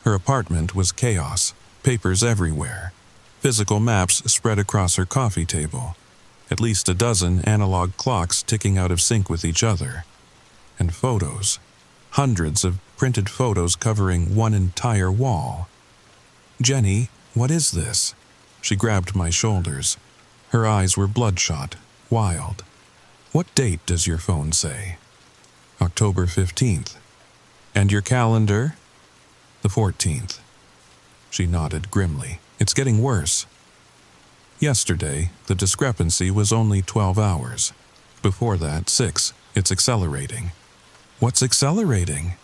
Her apartment was chaos, papers everywhere, physical maps spread across her coffee table, at least a dozen analog clocks ticking out of sync with each other, and photos, hundreds of printed photos covering one entire wall. "Jenny, what is this?" She grabbed my shoulders. Her eyes were bloodshot, wild. "What date does your phone say?" "October 15th. "And your calendar?" "The 14th. She nodded grimly. "It's getting worse." Yesterday, the discrepancy was only 12 hours. Before that, 6. It's accelerating. "What's accelerating?"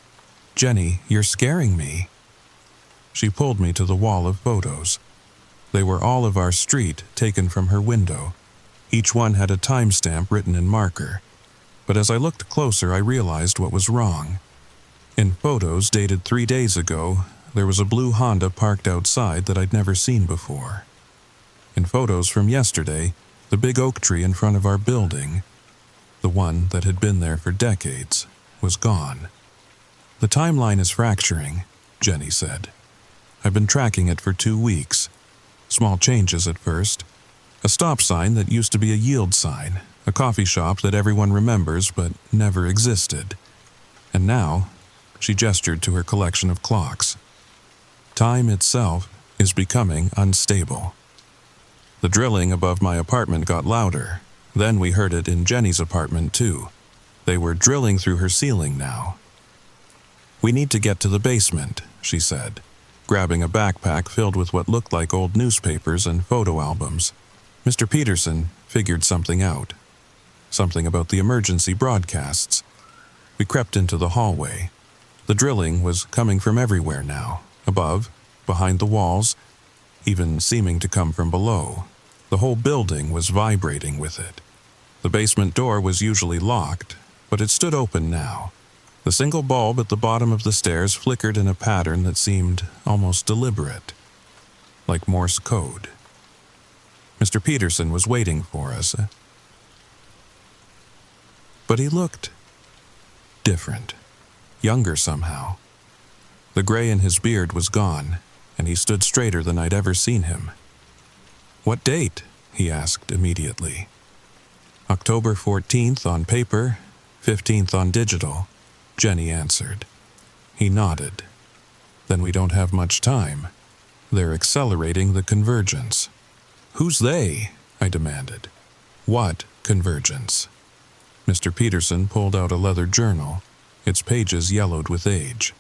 "Jenny, you're scaring me." She pulled me to the wall of photos. They were all of our street, taken from her window. Each one had a timestamp written in marker. But as I looked closer, I realized what was wrong. In photos dated 3 days ago, there was a blue Honda parked outside that I'd never seen before. In photos from yesterday, the big oak tree in front of our building, the one that had been there for decades, was gone. "The timeline is fracturing," Jenny said. "I've been tracking it for 2 weeks. Small changes at first. A stop sign that used to be a yield sign, a coffee shop that everyone remembers but never existed. And now," she gestured to her collection of clocks, "time itself is becoming unstable." The drilling above my apartment got louder. Then we heard it in Jenny's apartment too. They were drilling through her ceiling now. "We need to get to the basement," she said, grabbing a backpack filled with what looked like old newspapers and photo albums. Mr. Peterson figured something out. Something about the emergency broadcasts. We crept into the hallway. The drilling was coming from everywhere now, above, behind the walls, even seeming to come from below. The whole building was vibrating with it. The basement door was usually locked, but it stood open now. The single bulb at the bottom of the stairs flickered in a pattern that seemed almost deliberate, like Morse code. Mr. Peterson was waiting for us, but he looked different, younger somehow. The gray in his beard was gone, and he stood straighter than I'd ever seen him. "What date?" he asked immediately. "October 14th on paper, 15th on digital," Jenny answered. He nodded. "Then we don't have much time. They're accelerating the convergence." "Who's they?" I demanded. "What convergence?" Mr. Peterson pulled out a leather journal, its pages yellowed with age.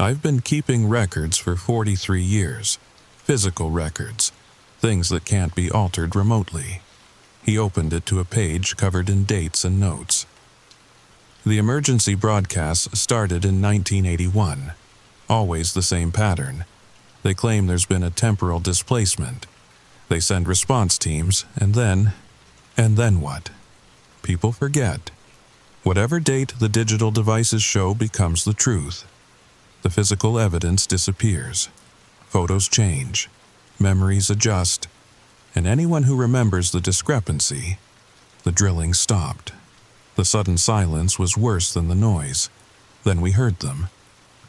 "I've been keeping records for 43 years, physical records, things that can't be altered remotely." He opened it to a page covered in dates and notes. "The emergency broadcasts started in 1981. Always the same pattern. They claim there's been a temporal displacement. They send response teams, and then what? People forget. Whatever date the digital devices show becomes the truth. The physical evidence disappears. Photos change. Memories adjust. And anyone who remembers the discrepancy, the drilling stopped. The sudden silence was worse than the noise. Then we heard them.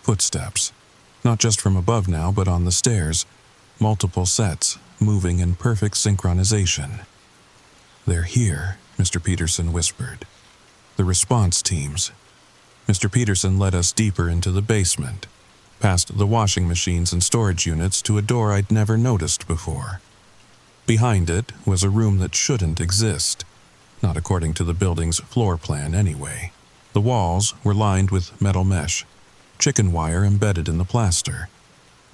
Footsteps. Not just from above now, but on the stairs. Multiple sets, moving in perfect synchronization. "They're here," Mr. Peterson whispered. "The response teams." Mr. Peterson led us deeper into the basement, past the washing machines and storage units to a door I'd never noticed before. Behind it was a room that shouldn't exist, not according to the building's floor plan anyway. The walls were lined with metal mesh, chicken wire embedded in the plaster.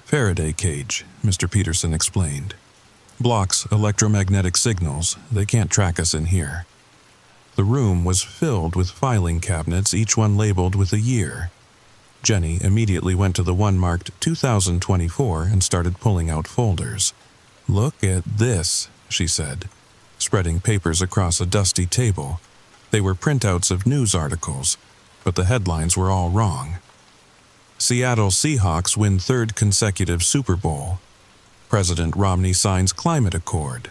"Faraday cage," Mr. Peterson explained. "Blocks electromagnetic signals. They can't track us in here." The room was filled with filing cabinets, each one labeled with a year. Jenny immediately went to the one marked 2024 and started pulling out folders. "Look at this," she said, spreading papers across a dusty table. They were printouts of news articles, but the headlines were all wrong. "Seattle Seahawks win 3rd consecutive Super Bowl." "President Romney signs climate accord."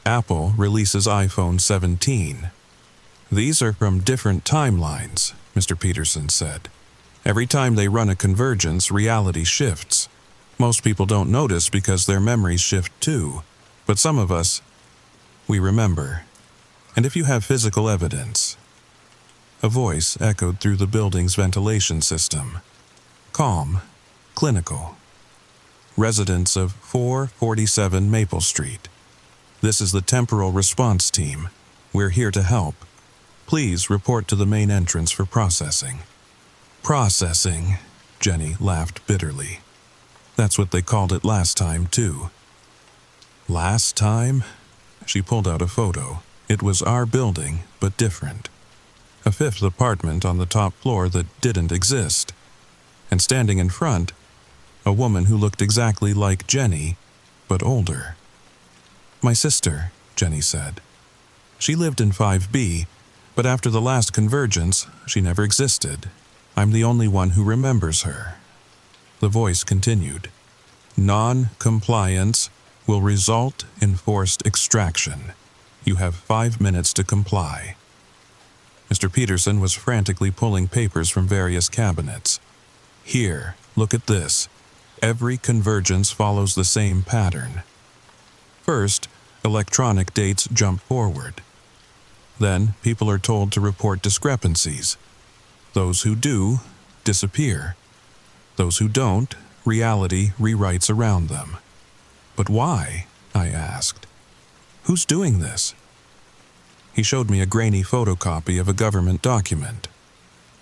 "Apple releases iPhone 17." These are from different timelines, Mr. Peterson said. Every time they run a convergence, reality shifts. Most people don't notice because their memories shift too, but some of us, we remember. And if you have physical evidence. A voice echoed through the building's ventilation system. Calm, clinical. Residents of 447 Maple Street. This is the temporal response team. We're here to help. Please report to the main entrance for processing. Processing, Jenny laughed bitterly. That's what they called it last time, too. Last time? She pulled out a photo. It was our building, but different. A fifth apartment on the top floor that didn't exist. And standing in front, a woman who looked exactly like Jenny, but older. My sister, Jenny said. She lived in 5B, but after the last convergence, she never existed. I'm the only one who remembers her. The voice continued. Non-compliance will result in forced extraction. You have 5 minutes to comply. Mr. Peterson was frantically pulling papers from various cabinets. Here, look at this. Every convergence follows the same pattern. First, electronic dates jump forward. Then, people are told to report discrepancies. Those who do, disappear. Those who don't, reality rewrites around them. But why? I asked. Who's doing this? He showed me a grainy photocopy of a government document.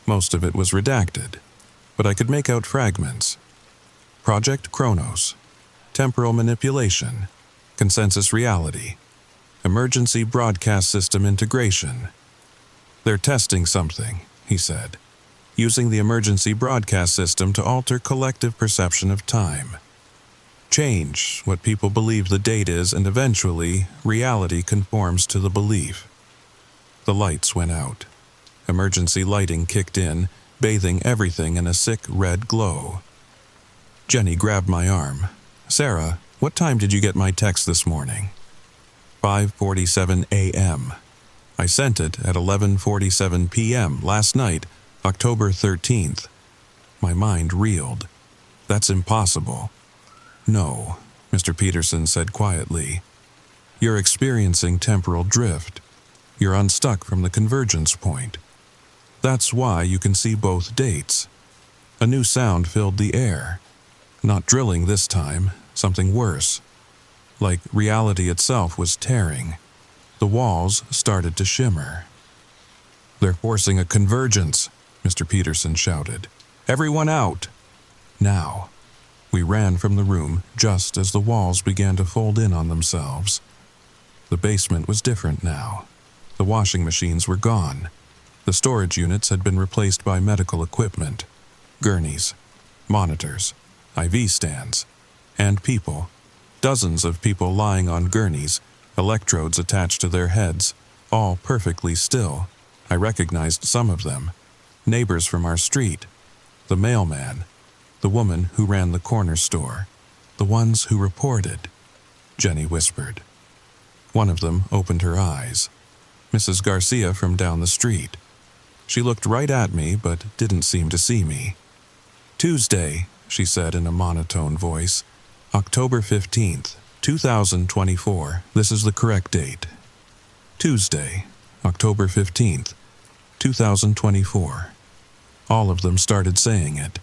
Most of it was redacted, but I could make out fragments. Project Chronos, temporal manipulation, consensus reality, emergency broadcast system integration. They're testing something, he said, using the emergency broadcast system to alter collective perception of time. Change what people believe the date is, and eventually, reality conforms to the belief. The lights went out. Emergency lighting kicked in, bathing everything in a sick red glow. Jenny grabbed my arm. Sarah, what time did you get my text this morning? 5:47 a.m. I sent it at 11:47 p.m. last night, October 13th. My mind reeled. That's impossible. No, Mr. Peterson said quietly. You're experiencing temporal drift. You're unstuck from the convergence point. That's why you can see both dates. A new sound filled the air. Not drilling this time, something worse. Like reality itself was tearing. The walls started to shimmer. They're forcing a convergence, Mr. Peterson shouted. Everyone out! Now. We ran from the room just as the walls began to fold in on themselves. The basement was different now. The washing machines were gone. The storage units had been replaced by medical equipment. Gurneys, monitors, IV stands, and people. Dozens of people lying on gurneys, electrodes attached to their heads, all perfectly still. I recognized some of them. Neighbors from our street. The mailman. The woman who ran the corner store. The ones who reported. Jenny whispered. One of them opened her eyes. Mrs. Garcia from down the street. She looked right at me but didn't seem to see me. Tuesday, she said in a monotone voice. October 15th, 2024. This is the correct date. Tuesday, October 15th, 2024. All of them started saying it.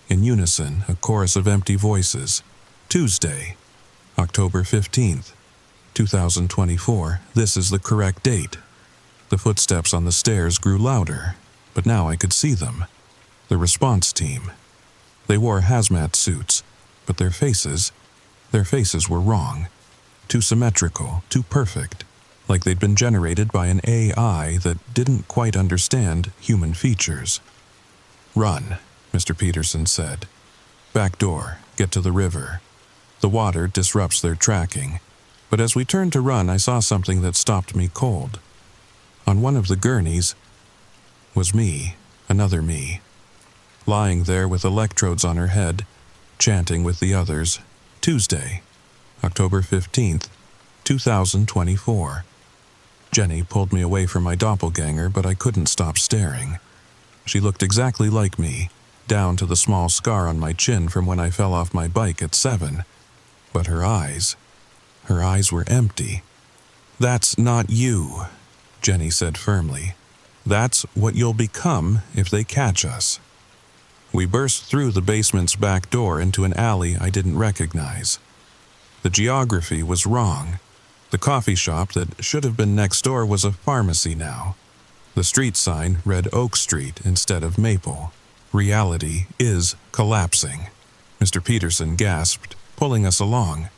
In unison, a chorus of empty voices. Tuesday, October 15th, 2024. This is the correct date. The footsteps on the stairs grew louder, but now I could see them. The response team. They wore hazmat suits, but their faces were wrong. Too symmetrical, too perfect, like they'd been generated by an AI that didn't quite understand human features. Run, Mr. Peterson said. Back door, get to the river. The water disrupts their tracking, but as we turned to run, I saw something that stopped me cold. On one of the gurneys was me, another me, lying there with electrodes on her head, chanting with the others. Tuesday, October 15th, 2024. Jenny pulled me away from my doppelganger, but I couldn't stop staring. She looked exactly like me, down to the small scar on my chin from when I fell off my bike at 7. But her eyes were empty. "That's not you," Jenny said firmly. "That's what you'll become if they catch us." We burst through the basement's back door into an alley I didn't recognize. The geography was wrong. The coffee shop that should have been next door was a pharmacy now. The street sign read Oak Street instead of Maple. "Reality is collapsing," Mr. Peterson gasped, pulling us along.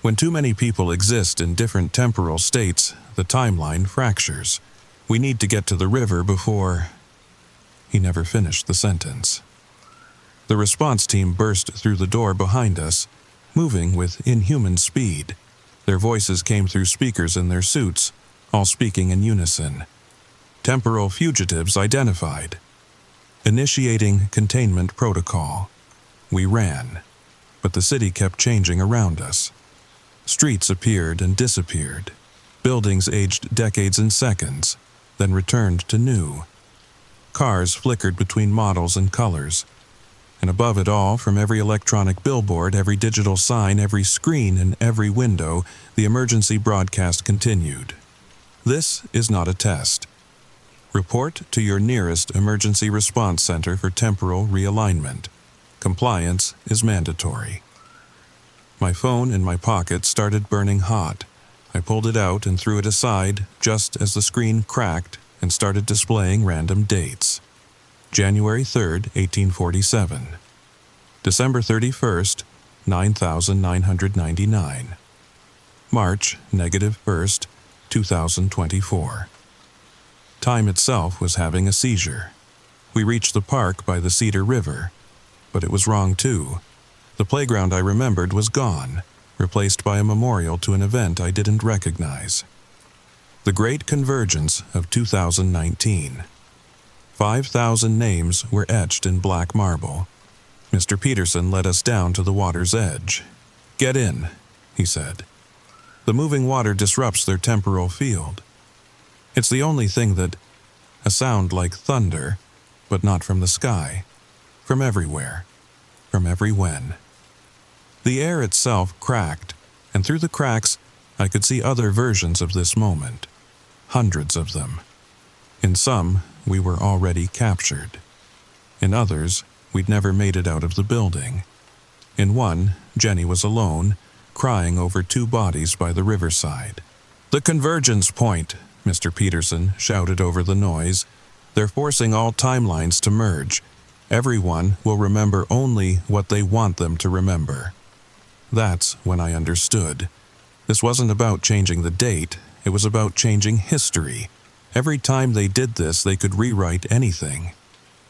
"When too many people exist in different temporal states, the timeline fractures. We need to get to the river before—" He never finished the sentence. The response team burst through the door behind us, moving with inhuman speed. Their voices came through speakers in their suits, all speaking in unison. "Temporal fugitives identified. Initiating containment protocol." We ran, but the city kept changing around us. Streets appeared and disappeared. Buildings aged decades in seconds, then returned to new. Cars flickered between models and colors. And above it all, from every electronic billboard, every digital sign, every screen, and every window, the emergency broadcast continued. "This is not a test. Report to your nearest emergency response center for temporal realignment. Compliance is mandatory." My phone in my pocket started burning hot. I pulled it out and threw it aside just as the screen cracked and started displaying random dates. January 3rd, 1847. December 31st, 9999. March -1st, 2024. Time itself was having a seizure. We reached the park by the Cedar River, but it was wrong too. The playground I remembered was gone, replaced by a memorial to an event I didn't recognize. The Great Convergence of 2019. 5,000 names were etched in black marble. Mr. Peterson led us down to the water's edge. "Get in," he said. "The moving water disrupts their temporal field. It's the only thing that— a sound like thunder, but not from the sky. From everywhere. From every when." The air itself cracked, and through the cracks I could see other versions of this moment. Hundreds of them. In some, we were already captured. In others, we'd never made it out of the building. In one, Jenny was alone, crying over 2 bodies by the riverside. "The convergence point," Mr. Peterson shouted over the noise. "They're forcing all timelines to merge. Everyone will remember only what they want them to remember." That's when I understood. This wasn't about changing the date, it was about changing history. Every time they did this, they could rewrite anything.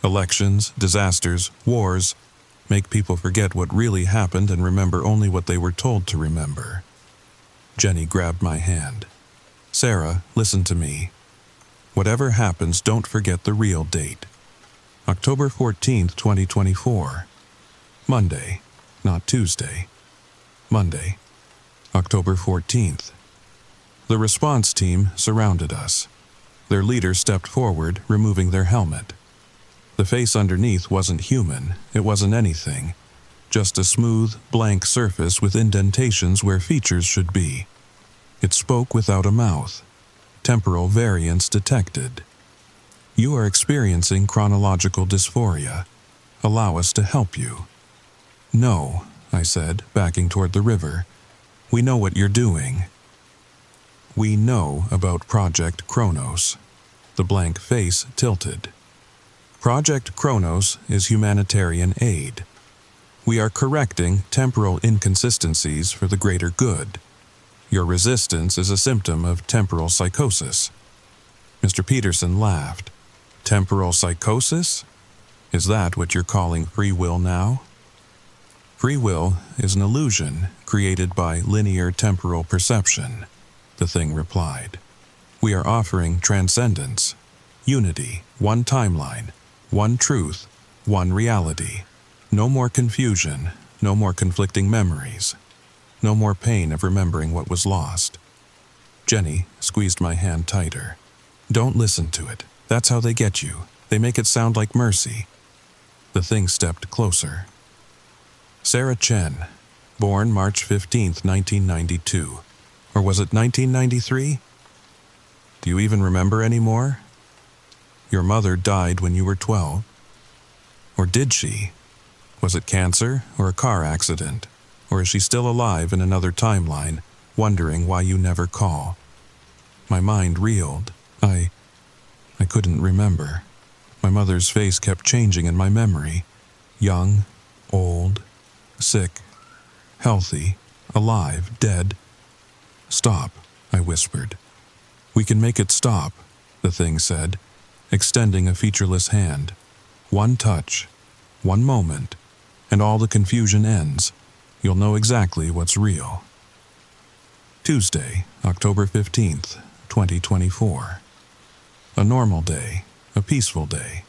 Elections, disasters, wars, make people forget what really happened and remember only what they were told to remember. Jenny grabbed my hand. "Sarah, listen to me. Whatever happens, don't forget the real date. October 14th, 2024. Monday, not Tuesday. Monday, October 14th. The response team surrounded us. Their leader stepped forward, removing their helmet. The face underneath wasn't human, it wasn't anything. Just a smooth, blank surface with indentations where features should be. It spoke without a mouth. Temporal variance detected. "You are experiencing chronological dysphoria. Allow us to help you." "No," I said, backing toward the river. "We know what you're doing." "We know about Project Kronos." The blank face tilted. "Project Kronos is humanitarian aid. We are correcting temporal inconsistencies for the greater good. Your resistance is a symptom of temporal psychosis." Mr. Peterson laughed. "Temporal psychosis? Is that what you're calling free will now?" "Free will is an illusion created by linear temporal perception," the thing replied. "We are offering transcendence, unity, one timeline, one truth, one reality. No more confusion, no more conflicting memories, no more pain of remembering what was lost." Jenny squeezed my hand tighter. Don't listen to it. That's how they get you. They make it sound like mercy. The thing stepped closer. Sarah Chen, born March 15th, 1992. Or was it 1993? Do you even remember anymore? Your mother died when you were 12. Or did she? Was it cancer or a car accident? Or is she still alive in another timeline, wondering why you never call? My mind reeled. I couldn't remember. My mother's face kept changing in my memory. Young, old, sick, healthy, alive, dead. Stop, I whispered. We can make it stop, the thing said, extending a featureless hand. One touch, one moment, and all the confusion ends. You'll know exactly what's real. Tuesday, October 15th, 2024. A normal day, a peaceful day.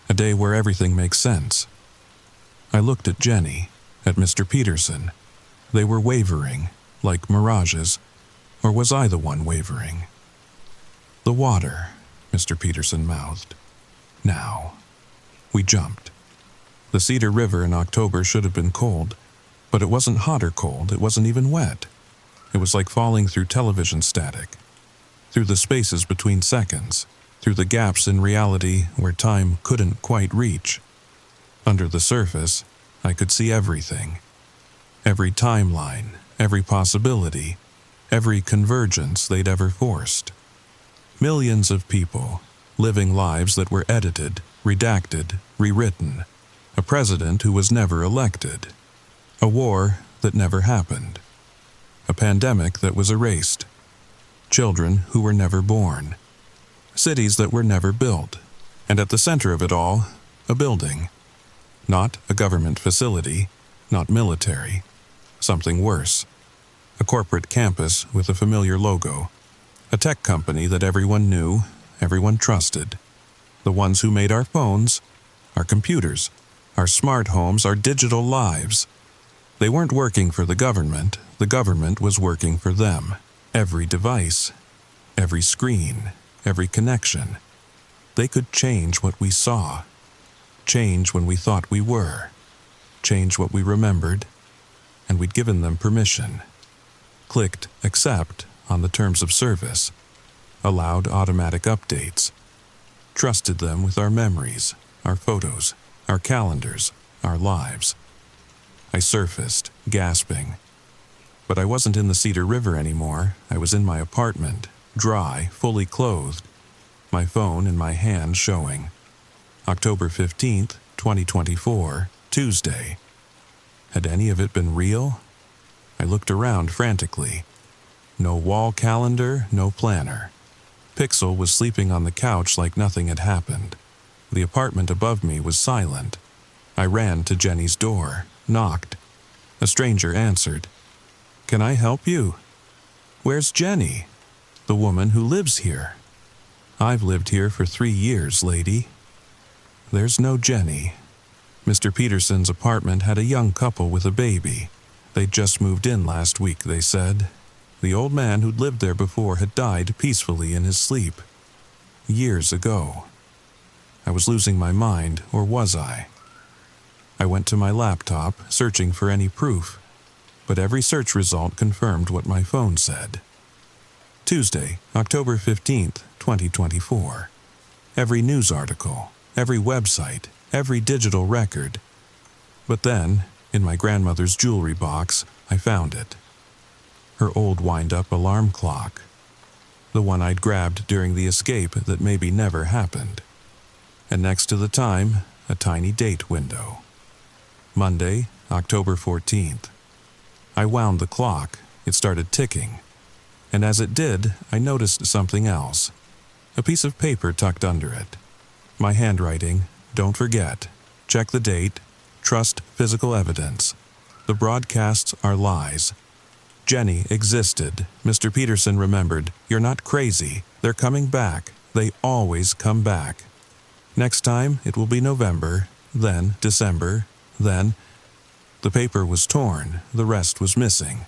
A day where everything makes sense. I looked at Jenny, at Mr. Peterson. They were wavering, like mirages, or was I the one wavering? The water, Mr. Peterson mouthed. Now. We jumped. The Cedar River in October should have been cold, but it wasn't hot or cold, it wasn't even wet. It was like falling through television static, through the spaces between seconds, through the gaps in reality where time couldn't quite reach. Under the surface, I could see everything. Every timeline, every possibility, every convergence they'd ever forced. Millions of people, living lives that were edited, redacted, rewritten. A president who was never elected. A war that never happened. A pandemic that was erased. Children who were never born. Cities that were never built. And at the center of it all, a building. Not a government facility, not military. Something worse. A corporate campus with a familiar logo. A tech company that everyone knew, everyone trusted. The ones who made our phones, our computers, our smart homes, our digital lives. They weren't working for the government was working for them. Every device, every screen, every connection. They could change what we saw, change when we thought we were, change what we remembered, and we'd given them permission. Clicked accept on the terms of service, allowed automatic updates, trusted them with our memories, our photos, our calendars, our lives. I surfaced, gasping. But I wasn't in the Cedar River anymore. I was in my apartment, dry, fully clothed, my phone in my hand showing. October 15th, 2024, Tuesday. Had any of it been real? I looked around frantically. No wall calendar, no planner. Pixel was sleeping on the couch like nothing had happened. The apartment above me was silent. I ran to Jenny's door, knocked. A stranger answered. "Can I help you?" "Where's Jenny?" "The woman who lives here." "I've lived here for 3 years, lady." "There's no Jenny." Mr. Peterson's apartment had a young couple with a baby. They'd just moved in last week, they said. The old man who'd lived there before had died peacefully in his sleep. Years ago. I was losing my mind, or was I? I went to my laptop, searching for any proof, but every search result confirmed what my phone said. Tuesday, October 15th, 2024. Every news article, every website, every digital record. But then, in my grandmother's jewelry box, I found it. Her old wind-up alarm clock. The one I'd grabbed during the escape that maybe never happened. And next to the time, a tiny date window. Monday, October 14th. I wound the clock. It started ticking. And as it did, I noticed something else. A piece of paper tucked under it. My handwriting, "Don't forget. Check the date. Trust physical evidence. The broadcasts are lies." Jenny existed. Mr. Peterson remembered. You're not crazy. They're coming back. They always come back. Next time, it will be November, then December, then... The paper was torn. The rest was missing.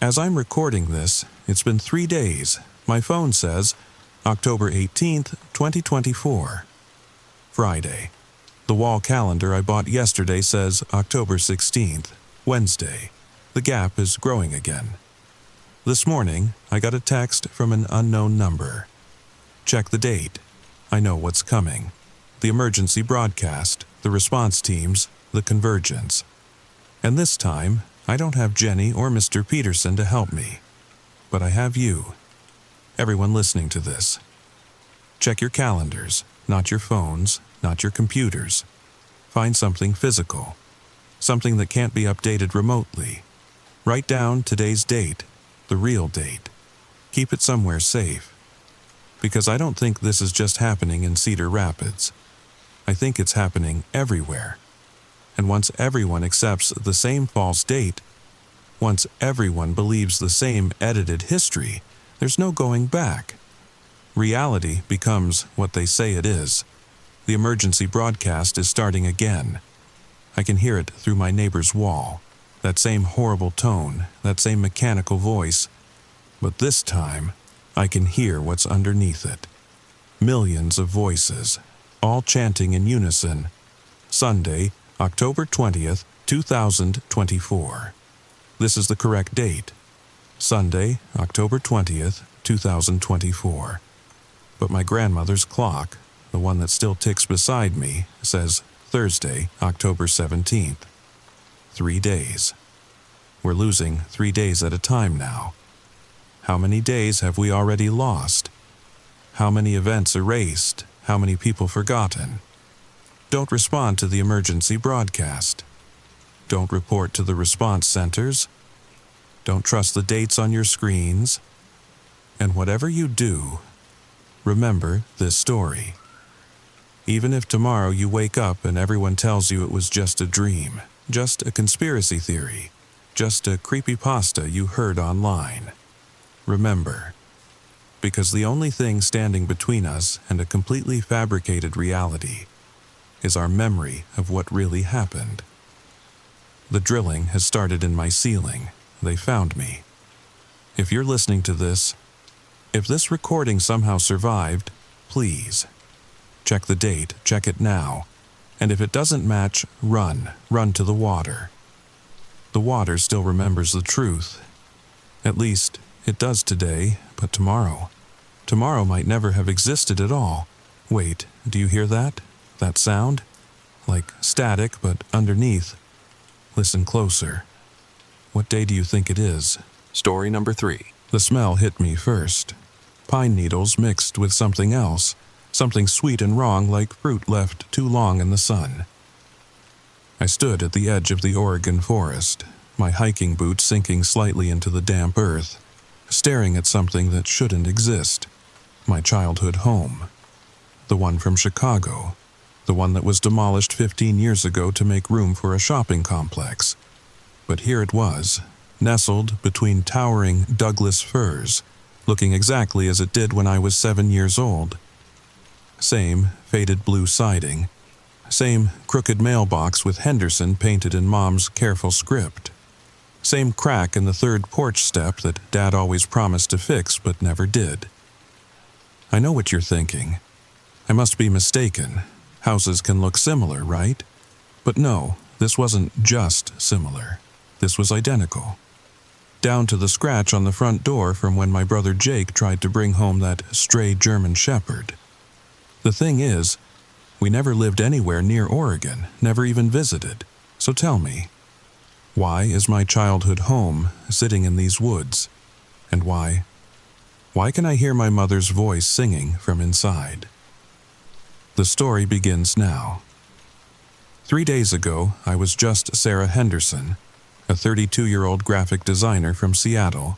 As I'm recording this, it's been 3 days. My phone says October 18th, 2024. Friday. The wall calendar I bought yesterday says October 16th, Wednesday. The gap is growing again. This morning, I got a text from an unknown number. Check the date. I know what's coming. The emergency broadcast, the response teams, the convergence. And this time, I don't have Jenny or Mr. Peterson to help me. But I have you. Everyone listening to this. Check your calendars, not your phones, not your computers. Find something physical. Something that can't be updated remotely. Write down today's date, the real date. Keep it somewhere safe. Because I don't think this is just happening in Cedar Rapids. I think it's happening everywhere. And once everyone accepts the same false date, once everyone believes the same edited history, there's no going back. Reality becomes what they say it is. The emergency broadcast is starting again. I can hear it through my neighbor's wall. That same horrible tone, that same mechanical voice. But this time, I can hear what's underneath it. Millions of voices, all chanting in unison. Sunday, October 20th, 2024. This is the correct date. Sunday, October 20th, 2024. But my grandmother's clock, the one that still ticks beside me, says Thursday, October 17th. 3 days. We're losing 3 days at a time now. How many days have we already lost? How many events erased? How many people forgotten? Don't respond to the emergency broadcast. Don't report to the response centers. Don't trust the dates on your screens. And whatever you do, remember this story. Even if tomorrow you wake up and everyone tells you it was just a dream, just a conspiracy theory, just a creepypasta you heard online. Remember, because the only thing standing between us and a completely fabricated reality is our memory of what really happened. The drilling has started in my ceiling. They found me. If you're listening to this, if this recording somehow survived, please, check the date, check it now. And if it doesn't match, run to the water. The water still remembers the truth. At least, it does today, but tomorrow might never have existed at all. Wait, do you hear that? That sound? Like static, but underneath. Listen closer. What day do you think it is? Story number 3. The smell hit me first. Pine needles mixed with something else. Something sweet and wrong, like fruit left too long in the sun. I stood at the edge of the Oregon forest, my hiking boots sinking slightly into the damp earth, staring at something that shouldn't exist. My childhood home. The one from Chicago. The one that was demolished 15 years ago to make room for a shopping complex. But here it was, nestled between towering Douglas firs, looking exactly as it did when I was 7 years old. Same faded blue siding. Same crooked mailbox with Henderson painted in Mom's careful script. Same crack in the third porch step that Dad always promised to fix but never did. I know what you're thinking. I must be mistaken. Houses can look similar, right? But no, this wasn't just similar. This was identical. Down to the scratch on the front door from when my brother Jake tried to bring home that stray German shepherd. The thing is, we never lived anywhere near Oregon, never even visited. So tell me, why is my childhood home sitting in these woods? And why can I hear my mother's voice singing from inside? The story begins now. 3 days ago, I was just Sarah Henderson, a 32-year-old graphic designer from Seattle,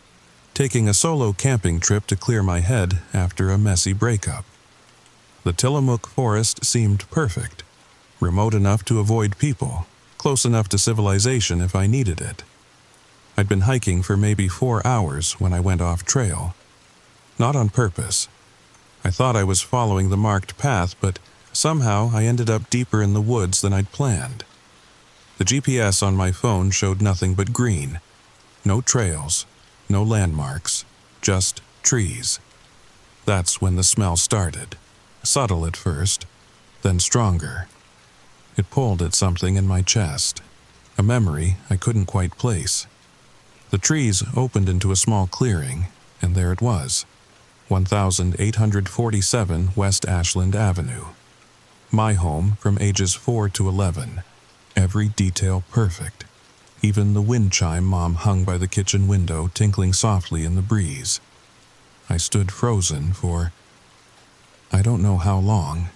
taking a solo camping trip to clear my head after a messy breakup. The Tillamook Forest seemed perfect, remote enough to avoid people, close enough to civilization if I needed it. I'd been hiking for maybe 4 hours when I went off trail. Not on purpose. I thought I was following the marked path, but somehow I ended up deeper in the woods than I'd planned. The GPS on my phone showed nothing but green. No trails, no landmarks, just trees. That's when the smell started, subtle at first, then stronger. It pulled at something in my chest, a memory I couldn't quite place. The trees opened into a small clearing, and there it was, 1847 West Ashland Avenue. My home from ages 4 to 11, every detail perfect, even the wind chime Mom hung by the kitchen window tinkling softly in the breeze. I stood frozen for I don't know how long.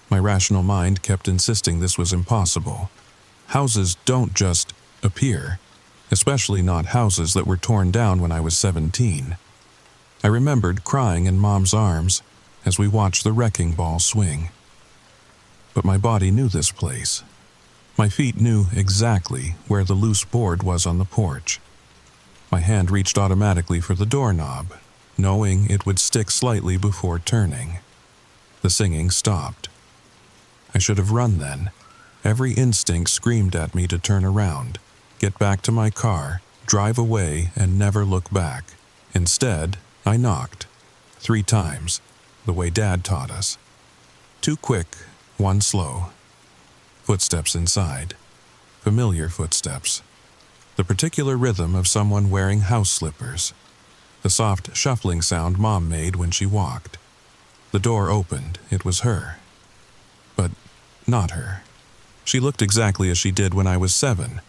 My rational mind kept insisting this was impossible. Houses don't just appear, especially not houses that were torn down when I was 17. I remembered crying in Mom's arms as we watched the wrecking ball swing. But my body knew this place. My feet knew exactly where the loose board was on the porch. My hand reached automatically for the doorknob, knowing it would stick slightly before turning. The singing stopped. I should have run then. Every instinct screamed at me to turn around, get back to my car, drive away, and never look back. Instead, I knocked. 3 times, the way Dad taught us. 2 quick, 1 slow. Footsteps inside. Familiar footsteps. The particular rhythm of someone wearing house slippers. The soft shuffling sound Mom made when she walked. The door opened. It was her. But not her. She looked exactly as she did when I was 7.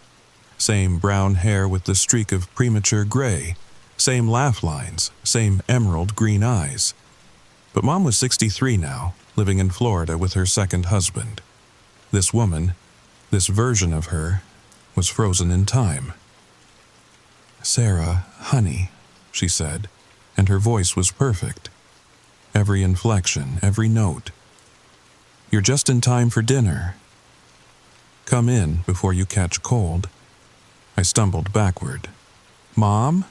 Same brown hair with the streak of premature gray. Same laugh lines, same emerald green eyes. But Mom was 63 now, living in Florida with her second husband. This woman, this version of her, was frozen in time. "Sarah, honey," she said, and her voice was perfect. Every inflection, every note. "You're just in time for dinner. Come in before you catch cold." I stumbled backward. "Mom?"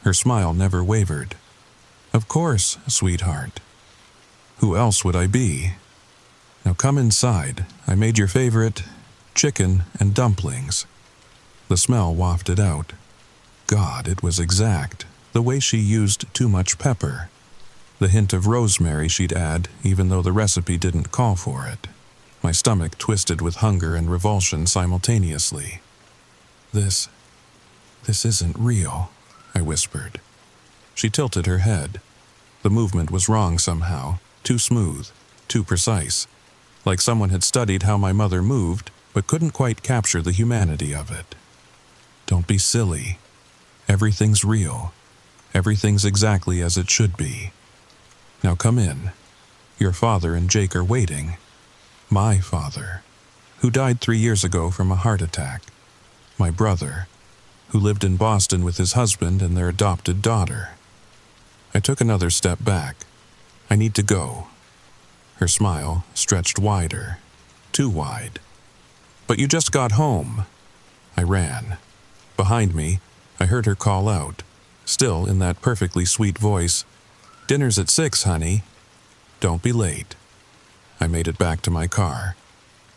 Her smile never wavered. "Of course, sweetheart. Who else would I be? Now come inside. I made your favorite chicken and dumplings." The smell wafted out. God, it was exact. The way she used too much pepper. The hint of rosemary she'd add, even though the recipe didn't call for it. My stomach twisted with hunger and revulsion simultaneously. This isn't real," I whispered. She tilted her head. The movement was wrong somehow, too smooth, too precise, like someone had studied how my mother moved, but couldn't quite capture the humanity of it. "Don't be silly. Everything's real. Everything's exactly as it should be. Now come in. Your father and Jake are waiting. My father, who died 3 years ago from a heart attack. My brother, who lived in Boston with his husband and their adopted daughter." I took another step back. "I need to go." Her smile stretched wider, too wide. "But you just got home." I ran. Behind me, I heard her call out, still in that perfectly sweet voice, "Dinner's at 6, honey. Don't be late." I made it back to my car.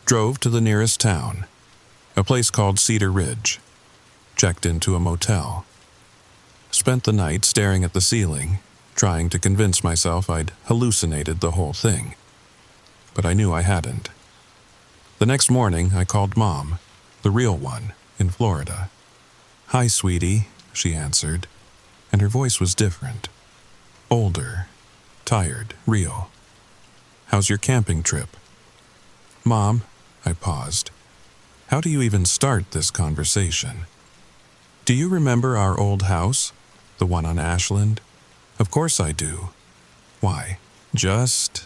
Drove to the nearest town, a place called Cedar Ridge. Checked into a motel. Spent the night staring at the ceiling, trying to convince myself I'd hallucinated the whole thing. But I knew I hadn't. The next morning, I called Mom, the real one, in Florida. "Hi, sweetie," she answered, and her voice was different. Older, tired, real. "How's your camping trip?" "Mom," I paused. How do you even start this conversation? "Do you remember our old house? The one on Ashland?" "Of course I do." "Why?" "Just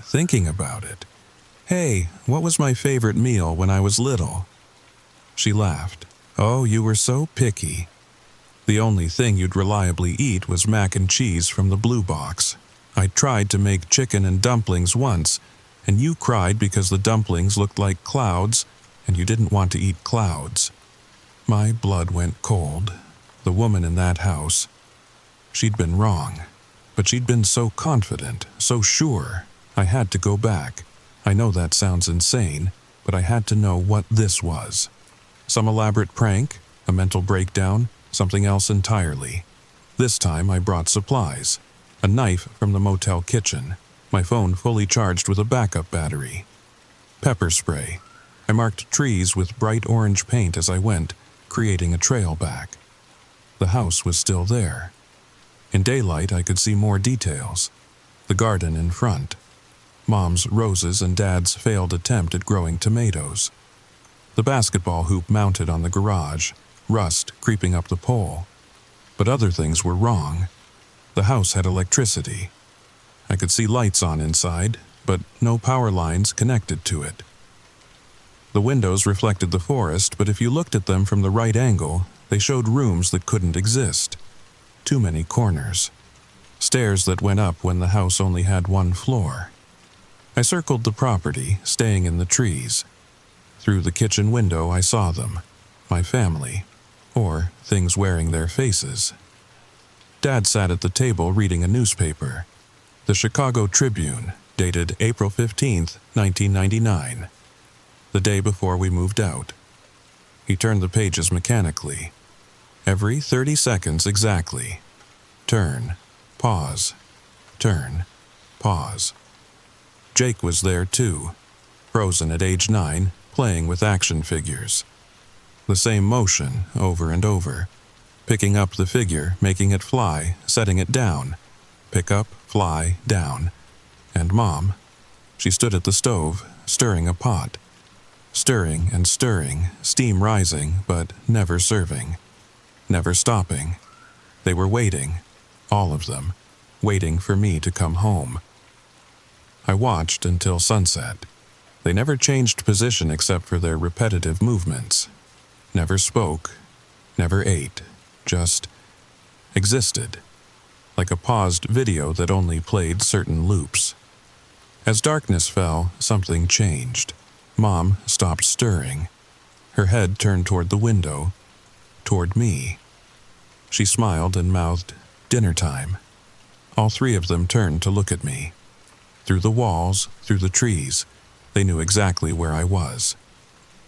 thinking about it. Hey, what was my favorite meal when I was little?" She laughed. "Oh, you were so picky. The only thing you'd reliably eat was mac and cheese from the blue box. I tried to make chicken and dumplings once, and you cried because the dumplings looked like clouds, and you didn't want to eat clouds." My blood went cold. The woman in that house. She'd been wrong, but she'd been so confident, so sure. I had to go back. I know that sounds insane, but I had to know what this was. Some elaborate prank? A mental breakdown? Something else entirely? This time I brought supplies. A knife from the motel kitchen, my phone fully charged with a backup battery. Pepper spray. I marked trees with bright orange paint as I went, creating a trail back. The house was still there. In daylight, I could see more details. The garden in front. Mom's roses and Dad's failed attempt at growing tomatoes. The basketball hoop mounted on the garage, rust creeping up the pole. But other things were wrong. The house had electricity. I could see lights on inside, but no power lines connected to it. The windows reflected the forest, but if you looked at them from the right angle, they showed rooms that couldn't exist. Too many corners. Stairs that went up when the house only had one floor. I circled the property, staying in the trees. Through the kitchen window I saw them, my family, or things wearing their faces. Dad sat at the table reading a newspaper, the Chicago Tribune, dated April 15th, 1999, the day before we moved out. He turned the pages mechanically. Every 30 seconds exactly. Turn, pause, turn, pause. Jake was there too, frozen at age 9, playing with action figures. The same motion over and over. Picking up the figure, making it fly, setting it down. Pick up, fly, down. And Mom, she stood at the stove, stirring a pot. Stirring and stirring, steam rising, but never serving. Never stopping. They were waiting, all of them, waiting for me to come home. I watched until sunset. They never changed position except for their repetitive movements. Never spoke, never ate, just existed, like a paused video that only played certain loops. As darkness fell, something changed. Mom stopped stirring. Her head turned toward the window, toward me. She smiled and mouthed, "Dinner time." All three of them turned to look at me. Through the walls, through the trees, they knew exactly where I was.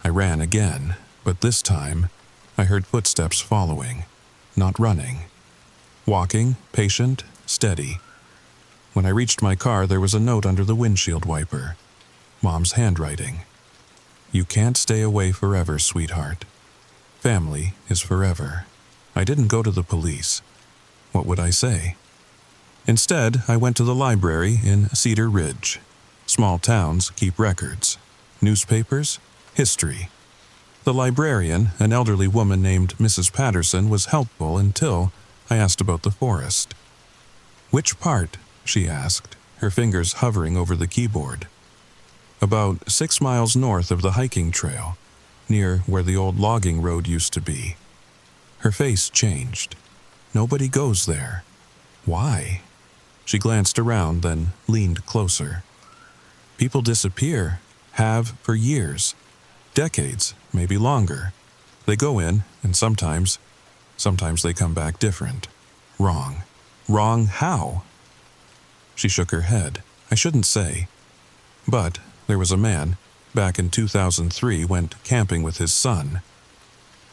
I ran again, but this time, I heard footsteps following, not running. Walking, patient, steady. When I reached my car, there was a note under the windshield wiper. Mom's handwriting. "You can't stay away forever, sweetheart. Family is forever." I didn't go to the police. What would I say? Instead, I went to the library in Cedar Ridge. Small towns keep records. Newspapers, history. The librarian, an elderly woman named Mrs. Patterson, was helpful until I asked about the forest. "Which part?" she asked, her fingers hovering over the keyboard. "About 6 miles north of the hiking trail, near where the old logging road used to be." Her face changed. "Nobody goes there. Why?" She glanced around, then leaned closer. "People disappear, have for years. Decades, maybe longer. They go in, and sometimes they come back different. Wrong. Wrong how?" She shook her head. "I shouldn't say. But there was a man, back in 2003, went camping with his son.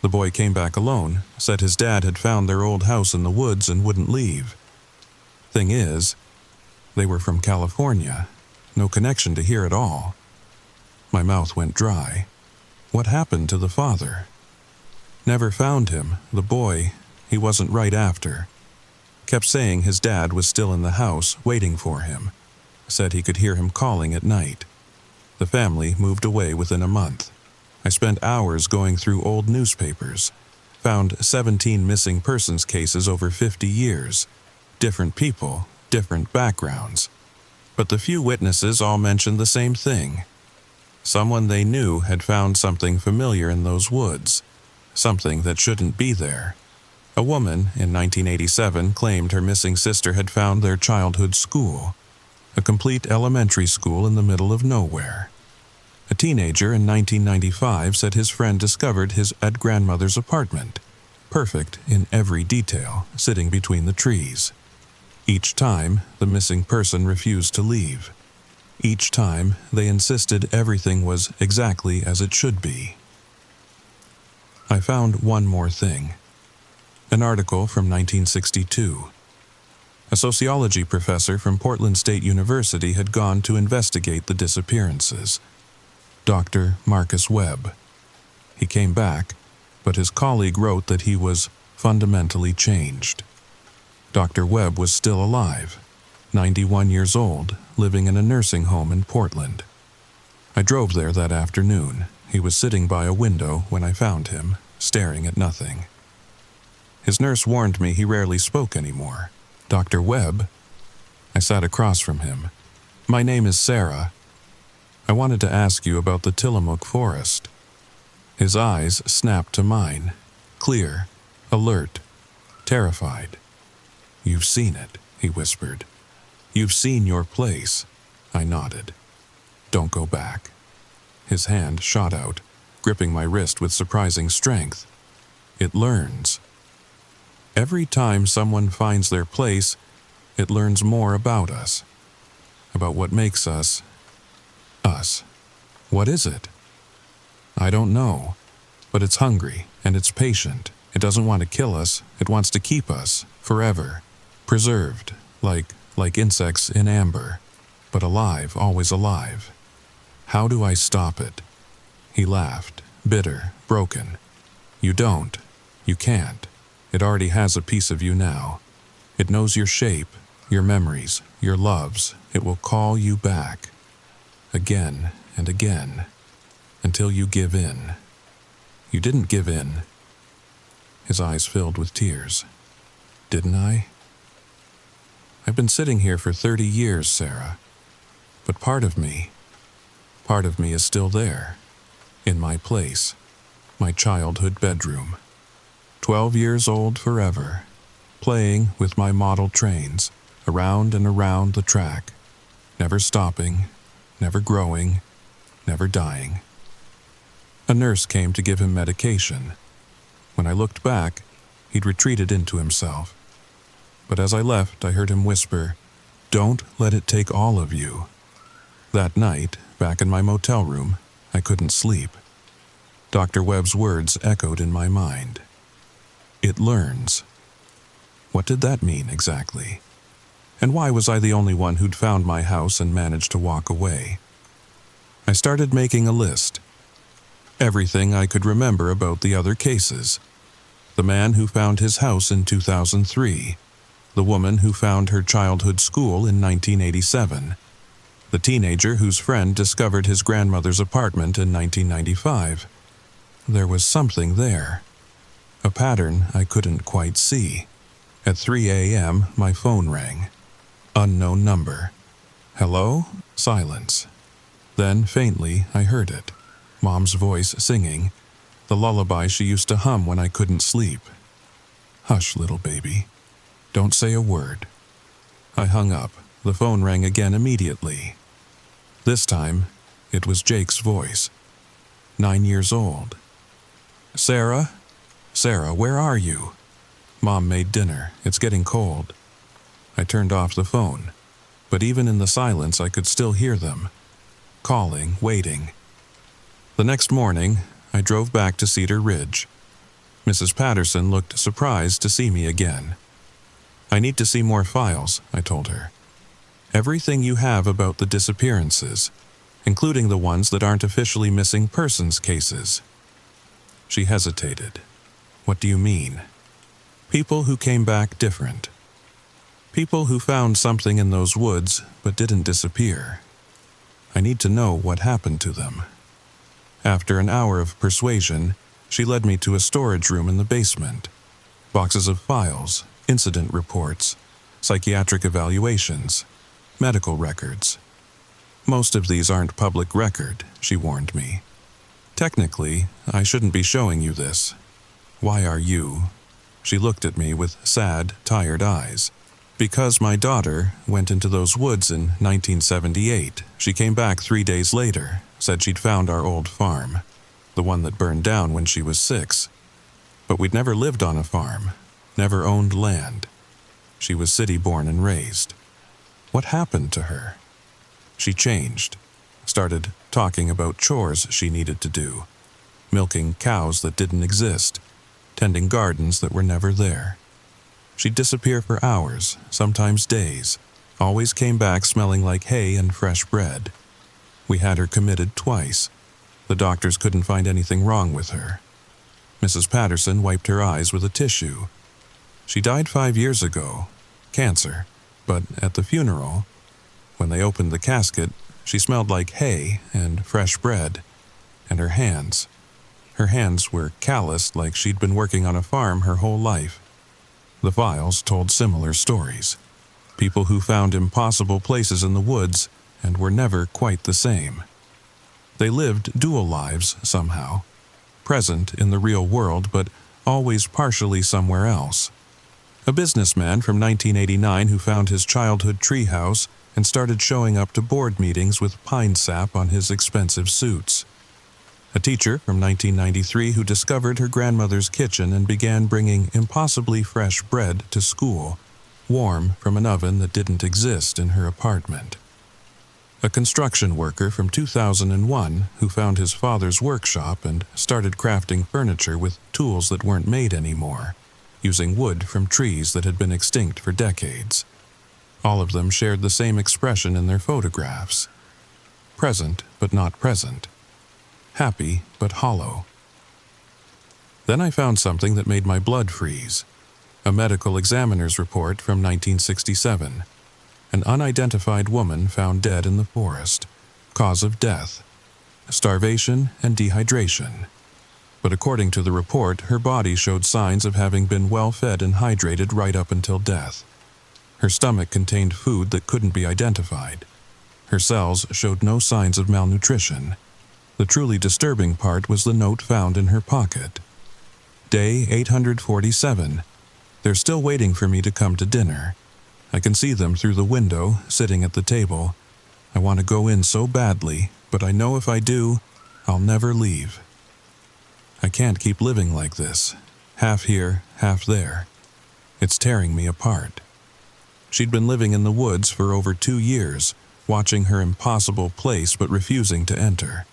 The boy came back alone, said his dad had found their old house in the woods and wouldn't leave. Thing is, they were from California. No connection to here at all." My mouth went dry. What happened to the father? "Never found him. The boy, he wasn't right after. Kept saying his dad was still in the house, waiting for him. Said he could hear him calling at night. The family moved away within a month. I spent hours going through old newspapers. Found 17 missing persons cases over 50 years. Different people, different backgrounds. But the few witnesses all mentioned the same thing. Someone they knew had found something familiar in those woods. Something that shouldn't be there. A woman in 1987 claimed her missing sister had found their childhood school. A complete elementary school in the middle of nowhere. A teenager in 1995 said his friend discovered his grandmother's apartment, perfect in every detail, sitting between the trees. Each time, the missing person refused to leave. Each time, they insisted everything was exactly as it should be. I found one more thing. An article from 1962. A sociology professor from Portland State University had gone to investigate the disappearances. Dr. Marcus Webb. He came back, but his colleague wrote that he was fundamentally changed. Dr. Webb was still alive, 91 years old, living in a nursing home in Portland. I drove there that afternoon. He was sitting by a window when I found him, staring at nothing. His nurse warned me he rarely spoke anymore. Dr. Webb? I sat across from him. My name is Sarah. I wanted to ask you about the Tillamook Forest. His eyes snapped to mine, clear, alert, terrified. You've seen it, he whispered. You've seen your place. I nodded. Don't go back. His hand shot out, gripping my wrist with surprising strength. It learns. Every time someone finds their place, it learns more about us. About what makes us, us. What is it? I don't know, but it's hungry and it's patient. It doesn't want to kill us, it wants to keep us, forever. Preserved, like insects in amber, but alive, always alive. How do I stop it? He laughed, bitter, broken. You don't. You can't. It already has a piece of you now. It knows your shape, your memories, your loves. It will call you back. Again and again. Until you give in. You didn't give in. His eyes filled with tears. Didn't I? I've been sitting here for 30 years, Sarah. But part of me is still there. In my place. My childhood bedroom. 12 years old forever. Playing with my model trains, around and around the track. Never stopping, never growing, never dying. A nurse came to give him medication. When I looked back, he'd retreated into himself. But as I left, I heard him whisper, "Don't let it take all of you." That night, back in my motel room, I couldn't sleep. Dr. Webb's words echoed in my mind. It learns. What did that mean exactly? And why was I the only one who'd found my house and managed to walk away? I started making a list. Everything I could remember about the other cases. The man who found his house in 2003. The woman who found her childhood school in 1987. The teenager whose friend discovered his grandmother's apartment in 1995. There was something there. A pattern I couldn't quite see. At 3 a.m., my phone rang. Unknown number. Hello? Silence. Then, faintly, I heard it. Mom's voice singing, the lullaby she used to hum when I couldn't sleep. Hush, little baby. Don't say a word. I hung up. The phone rang again immediately. This time, it was Jake's voice. 9 years old. Sarah? Sarah, where are you? Mom made dinner. It's getting cold. I turned off the phone, but even in the silence I could still hear them. Calling, waiting. The next morning, I drove back to Cedar Ridge. Mrs. Patterson looked surprised to see me again. I need to see more files, I told her. Everything you have about the disappearances, including the ones that aren't officially missing persons cases. She hesitated. What do you mean? People who came back different. People who found something in those woods but didn't disappear. I need to know what happened to them. After an hour of persuasion, she led me to a storage room in the basement. Boxes of files, incident reports, psychiatric evaluations, medical records. Most of these aren't public record, she warned me. Technically, I shouldn't be showing you this. Why are you? She looked at me with sad, tired eyes. Because my daughter went into those woods in 1978. She came back 3 days later, said she'd found our old farm, the one that burned down when she was 6. But we'd never lived on a farm, never owned land. She was city-born and raised. What happened to her? She changed, started talking about chores she needed to do, milking cows that didn't exist, tending gardens that were never there. She'd disappear for hours, sometimes days, always came back smelling like hay and fresh bread. We had her committed twice. The doctors couldn't find anything wrong with her. Mrs. Patterson wiped her eyes with a tissue. She died 5 years ago, cancer, but at the funeral, when they opened the casket, she smelled like hay and fresh bread, and her hands were calloused like she'd been working on a farm her whole life. The files told similar stories. People who found impossible places in the woods and were never quite the same. They lived dual lives somehow, present in the real world but always partially somewhere else. A businessman from 1989 who found his childhood treehouse and started showing up to board meetings with pine sap on his expensive suits. A teacher from 1993 who discovered her grandmother's kitchen and began bringing impossibly fresh bread to school, warm from an oven that didn't exist in her apartment. A construction worker from 2001 who found his father's workshop and started crafting furniture with tools that weren't made anymore, using wood from trees that had been extinct for decades. All of them shared the same expression in their photographs. Present but not present. Happy but hollow. Then I found something that made my blood freeze. A medical examiner's report from 1967. An unidentified woman found dead in the forest. Cause of death: starvation and dehydration. But according to the report, her body showed signs of having been well fed and hydrated right up until death. Her stomach contained food that couldn't be identified. Her cells showed no signs of malnutrition. The truly disturbing part was the note found in her pocket. Day 847. They're still waiting for me to come to dinner. I can see them through the window, sitting at the table. I want to go in so badly, but I know if I do, I'll never leave. I can't keep living like this, half here, half there. It's tearing me apart. She'd been living in the woods for over 2 years, watching her impossible place but refusing to enter,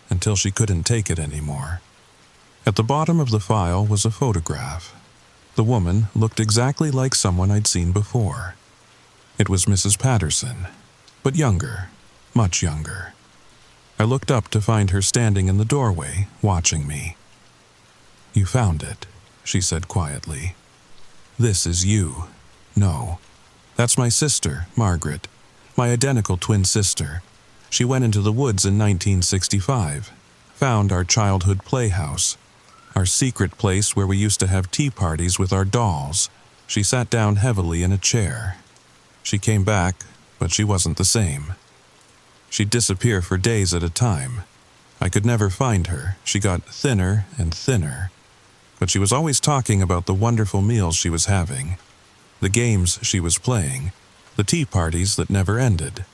until she couldn't take it anymore. At the bottom of the file was a photograph. The woman looked exactly like someone I'd seen before. It was Mrs. Patterson, but younger, much younger. I looked up to find her standing in the doorway, watching me. "You found it," she said quietly. "This is you. No, that's my sister, Margaret, my identical twin sister. She went into the woods in 1965, found our childhood playhouse, our secret place where we used to have tea parties with our dolls. She sat down heavily in a chair. She came back, but she wasn't the same. She'd disappear for days at a time. I could never find her. She got thinner and thinner. But she was always talking about the wonderful meals she was having, the games she was playing, the tea parties that never ended.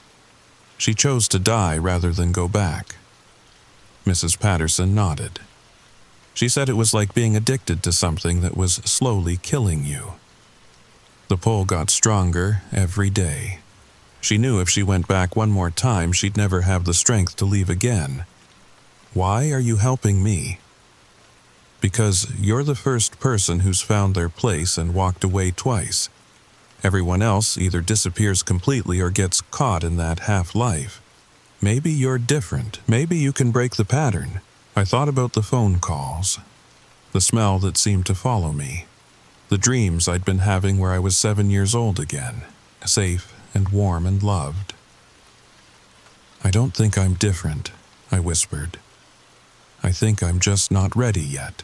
She chose to die rather than go back." Mrs. Patterson nodded. She said it was like being addicted to something that was slowly killing you. The pull got stronger every day. She knew if she went back one more time, she'd never have the strength to leave again. "Why are you helping me?" "Because you're the first person who's found their place and walked away twice. Everyone else either disappears completely or gets caught in that half-life. Maybe you're different. Maybe you can break the pattern." I thought about the phone calls, the smell that seemed to follow me, the dreams I'd been having where I was 7 years old again, safe and warm and loved. "I don't think I'm different," I whispered. "I think I'm just not ready yet."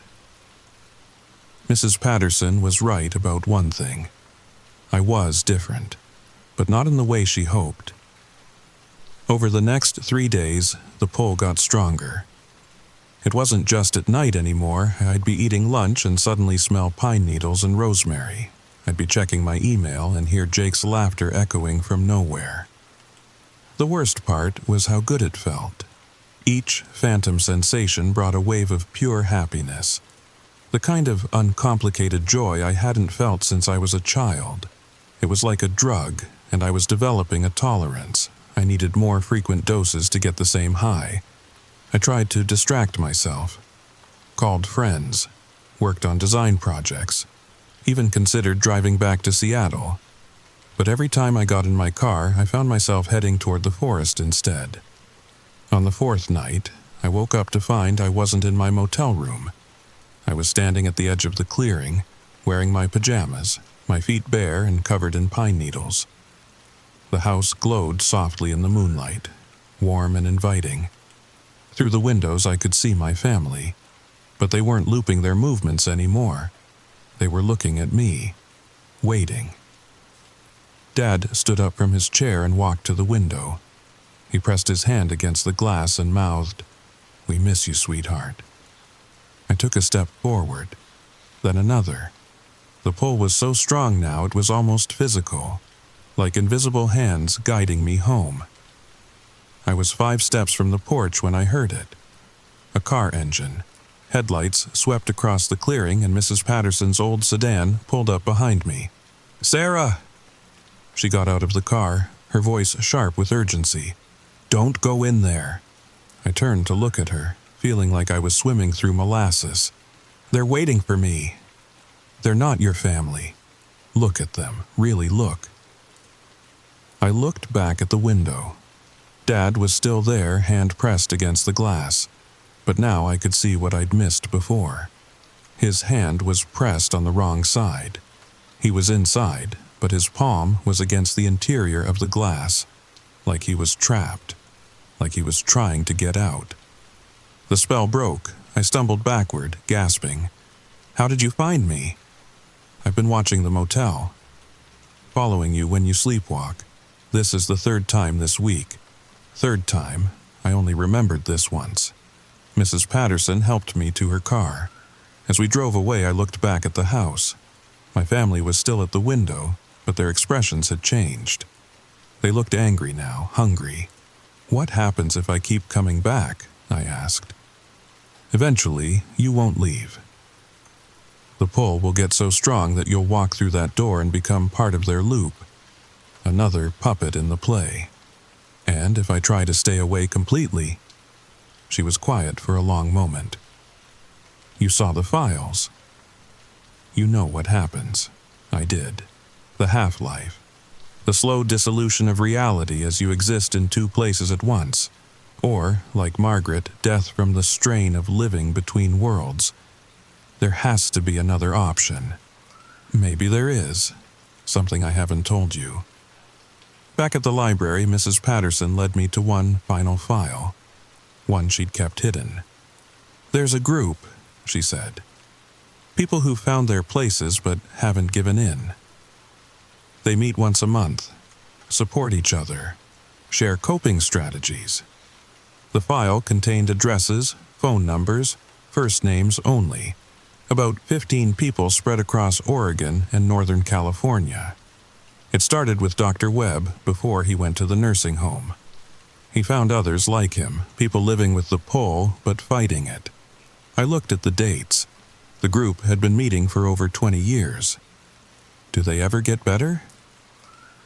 Mrs. Patterson was right about one thing. I was different, but not in the way she hoped. Over the next 3 days, the pull got stronger. It wasn't just at night anymore. I'd be eating lunch and suddenly smell pine needles and rosemary. I'd be checking my email and hear Jake's laughter echoing from nowhere. The worst part was how good it felt. Each phantom sensation brought a wave of pure happiness. The kind of uncomplicated joy I hadn't felt since I was a child. It was like a drug, and I was developing a tolerance. I needed more frequent doses to get the same high. I tried to distract myself. Called friends. worked on design projects, even considered driving back to Seattle. But every time I got in my car, I found myself heading toward the forest instead. On the fourth night, I woke up to find I wasn't in my motel room. I was standing at the edge of the clearing, wearing my pajamas, my feet bare and covered in pine needles. The house glowed softly in the moonlight, warm and inviting. Through the windows I could see my family, but they weren't looping their movements anymore. They were looking at me, waiting. Dad stood up from his chair and walked to the window. He pressed his hand against the glass and mouthed, "We miss you, sweetheart." I took a step forward, then another. The pull was so strong now it was almost physical, like invisible hands guiding me home. I was 5 steps from the porch when I heard it. A car engine. Headlights swept across the clearing and Mrs. Patterson's old sedan pulled up behind me. "Sarah!" She got out of the car, her voice sharp with urgency. "Don't go in there." I turned to look at her, feeling like I was swimming through molasses. "They're waiting for me." "They're not your family. Look at them, really look." I looked back at the window. Dad was still there, hand pressed against the glass, but now I could see what I'd missed before. His hand was pressed on the wrong side. He was inside, but his palm was against the interior of the glass, like he was trapped, like he was trying to get out. The spell broke. I stumbled backward, gasping. "How did you find me?" "I've been watching the motel, following you when you sleepwalk. This is the 3rd time this week. 3rd time, I only remembered this once." Mrs. Patterson helped me to her car. As we drove away, I looked back at the house. My family was still at the window, but their expressions had changed. They looked angry now, hungry. "What happens if I keep coming back?" I asked. "Eventually, you won't leave. The pull will get so strong that you'll walk through that door and become part of their loop, another puppet in the play. And if I try to stay away completely..." She was quiet for a long moment. "You saw the files. You know what happens." I did. The half-life. The slow dissolution of reality as you exist in 2 places at once. Or, like Margaret, death from the strain of living between worlds. There has to be another option. Maybe there is. Something I haven't told you. Back at the library, Mrs. Patterson led me to one final file. One she'd kept hidden. "There's a group," she said. "People who found their places but haven't given in. They meet once a month, support each other, share coping strategies." The file contained addresses, phone numbers, first names only. About 15 people spread across Oregon and Northern California. It started with Dr. Webb before he went to the nursing home. He found others like him, people living with the pull but fighting it. I looked at the dates. The group had been meeting for over 20 years. Do they ever get better?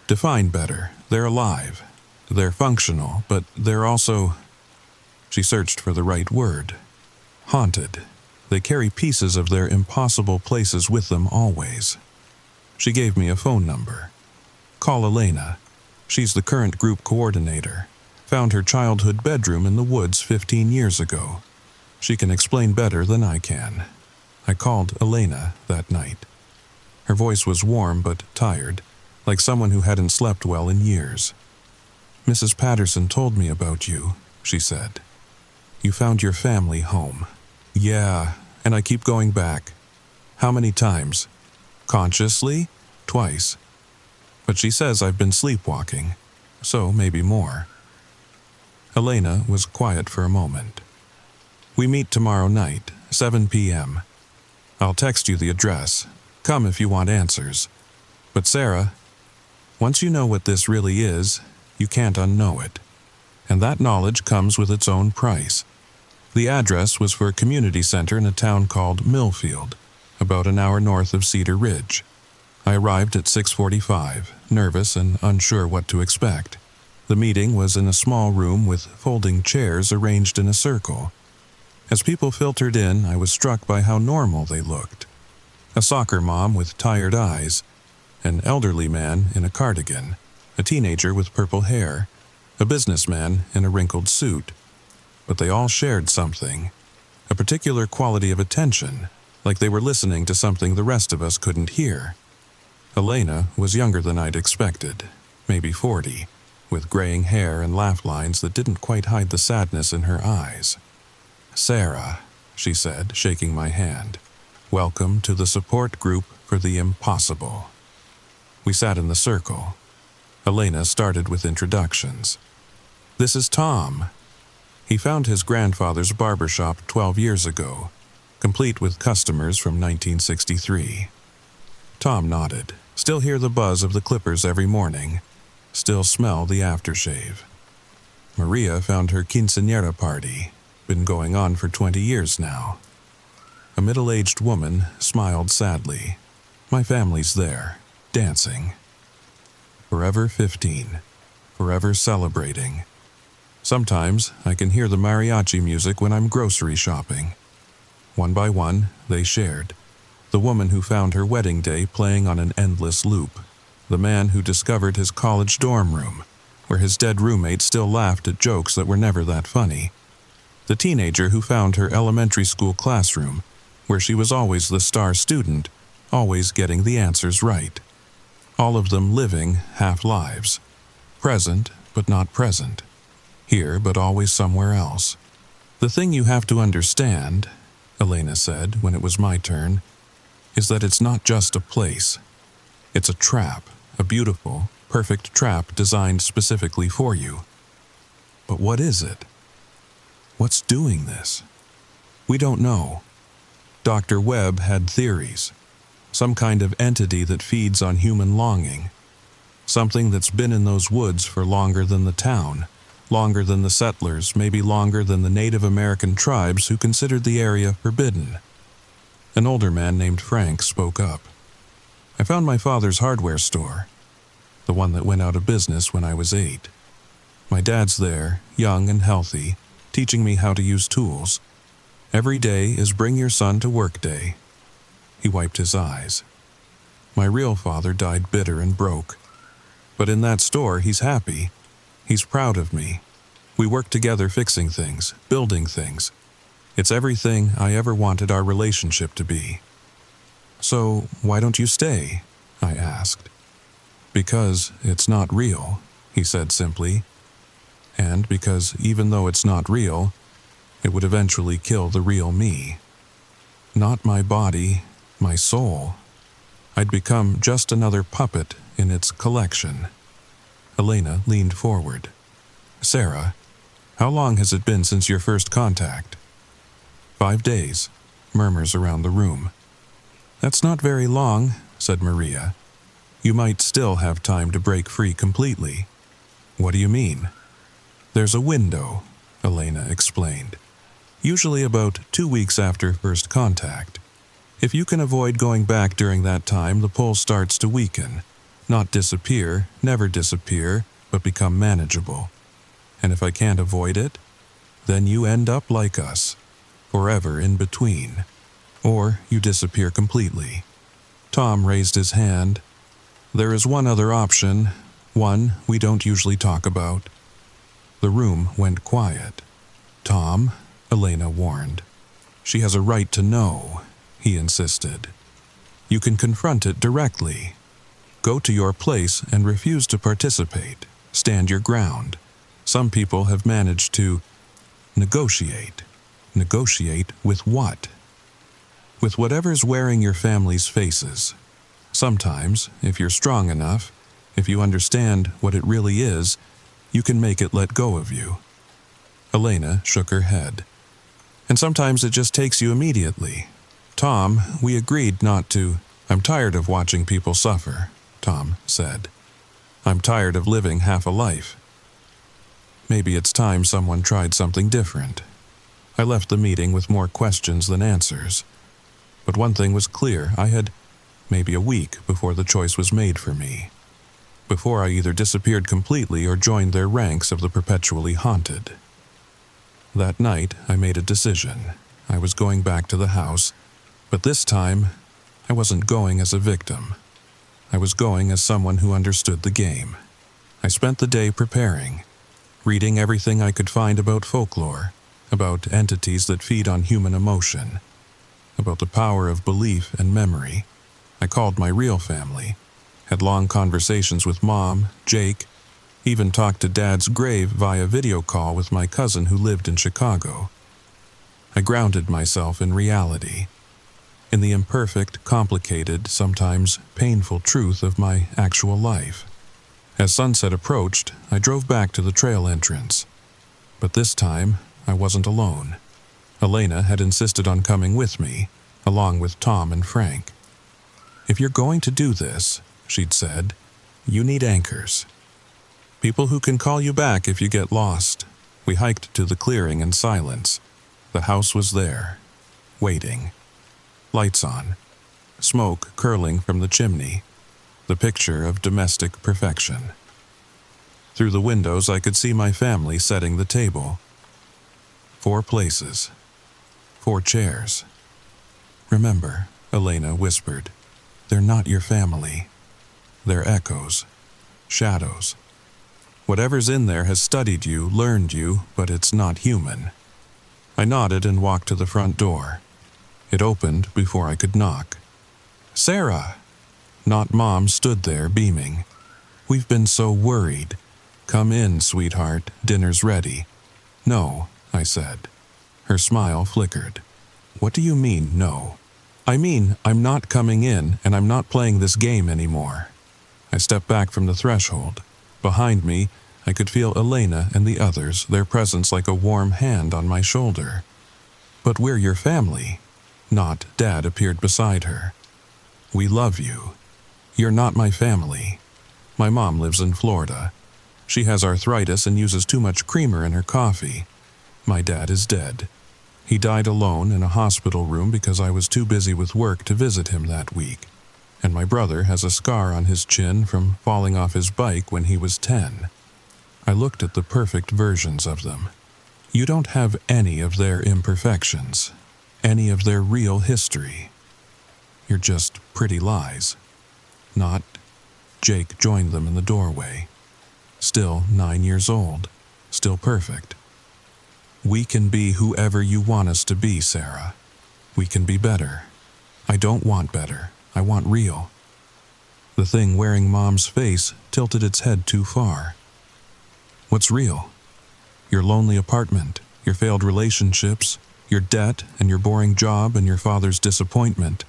Define better. They're alive. They're functional, but they're also... She searched for the right word. Haunted. They carry pieces of their impossible places with them always. She gave me a phone number. "Call Elena. She's the current group coordinator. Found her childhood bedroom in the woods 15 years ago. She can explain better than I can." I called Elena that night. Her voice was warm but tired, like someone who hadn't slept well in years. "Mrs. Patterson told me about you," she said. "You found your family home." "Yeah, and I keep going back." "How many times?" "Consciously? Twice. But she says I've been sleepwalking, so maybe more." Elena was quiet for a moment. "We meet tomorrow night, 7 p.m. I'll text you the address. Come if you want answers. But Sarah, once you know what this really is, you can't unknow it. And that knowledge comes with its own price." The address was for a community center in a town called Millfield, about an hour north of Cedar Ridge. I arrived at 6:45, nervous and unsure what to expect. The meeting was in a small room with folding chairs arranged in a circle. As people filtered in, I was struck by how normal they looked. A soccer mom with tired eyes, an elderly man in a cardigan, a teenager with purple hair, a businessman in a wrinkled suit. But they all shared something, a particular quality of attention, like they were listening to something the rest of us couldn't hear. Elena was younger than I'd expected, maybe 40, with graying hair and laugh lines that didn't quite hide the sadness in her eyes. "Sarah," she said, shaking my hand, "welcome to the support group for the impossible." We sat in the circle. Elena started with introductions. "This is Tom. He found his grandfather's barbershop 12 years ago, complete with customers from 1963. Tom nodded. "Still hear the buzz of the clippers every morning. Still smell the aftershave." "Maria found her quinceañera party. Been going on for 20 years now." A middle-aged woman smiled sadly. "My family's there, dancing. Forever 15. Forever celebrating. Sometimes I can hear the mariachi music when I'm grocery shopping." One by one, they shared. The woman who found her wedding day playing on an endless loop. The man who discovered his college dorm room, where his dead roommate still laughed at jokes that were never that funny. The teenager who found her elementary school classroom, where she was always the star student, always getting the answers right. All of them living half-lives. Present, but not present. Here, but always somewhere else. "The thing you have to understand," Elena said when it was my turn, "is that it's not just a place. It's a trap, a beautiful, perfect trap designed specifically for you. But what is it? What's doing this? We don't know. Dr. Webb had theories. Some kind of entity that feeds on human longing. Something that's been in those woods for longer than the town, longer than the settlers, maybe longer than the Native American tribes who considered the area forbidden." An older man named Frank spoke up. "I found my father's hardware store, the one that went out of business when I was 8. My dad's there, young and healthy, teaching me how to use tools. Every day is bring your son to work day." He wiped his eyes. "My real father died bitter and broke. But in that store, he's happy. He's proud of me. We work together fixing things, building things. It's everything I ever wanted our relationship to be." "So, why don't you stay?" I asked. "Because it's not real," he said simply. "And because even though it's not real, it would eventually kill the real me. Not my body, my soul. I'd become just another puppet in its collection." Elena leaned forward. "Sarah, how long has it been since your first contact?" 5 days, murmurs around the room. "That's not very long," said Maria. "You might still have time to break free completely." "What do you mean?" "There's a window," Elena explained. "Usually about 2 weeks after first contact. If you can avoid going back during that time, the pull starts to weaken. Not disappear, never disappear, but become manageable. And if I can't avoid it, then you end up like us, forever in between. Or you disappear completely." Tom raised his hand. "There is one other option, one we don't usually talk about." The room went quiet. "Tom," Elena warned. "She has a right to know," he insisted. "You can confront it directly. Go to your place and refuse to participate. Stand your ground. Some people have managed to negotiate. Negotiate with what? With whatever's wearing your family's faces. Sometimes, if you're strong enough, if you understand what it really is, you can make it let go of you." Elena shook her head. "And sometimes it just takes you immediately. Tom, we agreed not to—" "I'm tired of watching people suffer," Tom said. "I'm tired of living half a life. Maybe it's time someone tried something different." I left the meeting with more questions than answers. But one thing was clear. I had maybe a week before the choice was made for me. Before I either disappeared completely or joined their ranks of the perpetually haunted. That night, I made a decision. I was going back to the house, but this time, I wasn't going as a victim. I was going as someone who understood the game. I spent the day preparing, reading everything I could find about folklore, about entities that feed on human emotion, about the power of belief and memory. I called my real family, had long conversations with Mom, Jake, even talked to Dad's grave via video call with my cousin who lived in Chicago. I grounded myself in reality, in the imperfect, complicated, sometimes painful truth of my actual life. As sunset approached, I drove back to the trail entrance. But this time, I wasn't alone. Elena had insisted on coming with me, along with Tom and Frank. "If you're going to do this," she'd said, "you need anchors. People who can call you back if you get lost." We hiked to the clearing in silence. The house was there, waiting. Lights on, smoke curling from the chimney, the picture of domestic perfection. Through the windows, I could see my family setting the table. 4 places, 4 chairs. "Remember," Elena whispered, "they're not your family. They're echoes, shadows. Whatever's in there has studied you, learned you, but it's not human." I nodded and walked to the front door. It opened before I could knock. "Sarah!" Not Mom stood there, beaming. "We've been so worried. Come in, sweetheart, dinner's ready." "No," I said. Her smile flickered. "What do you mean, no?" "I mean, I'm not coming in, and I'm not playing this game anymore." I stepped back from the threshold. Behind me, I could feel Elena and the others, their presence like a warm hand on my shoulder. "But we're your family." Not Dad appeared beside her. "We love you. You're not my family. My mom lives in Florida. She has arthritis and uses too much creamer in her coffee. My dad is dead. He died alone in a hospital room because I was too busy with work to visit him that week. And my brother has a scar on his chin from falling off his bike when he was 10. I looked at the perfect versions of them. You don't have any of their imperfections, any of their real history. You're just pretty lies." Not. Jake joined them in the doorway. Still 9 years old, still perfect. "We can be whoever you want us to be, Sarah. We can be better. I don't want better. I want real." The thing wearing Mom's face tilted its head too far. "What's real? Your lonely apartment, your failed relationships, your debt and your boring job and your father's disappointment."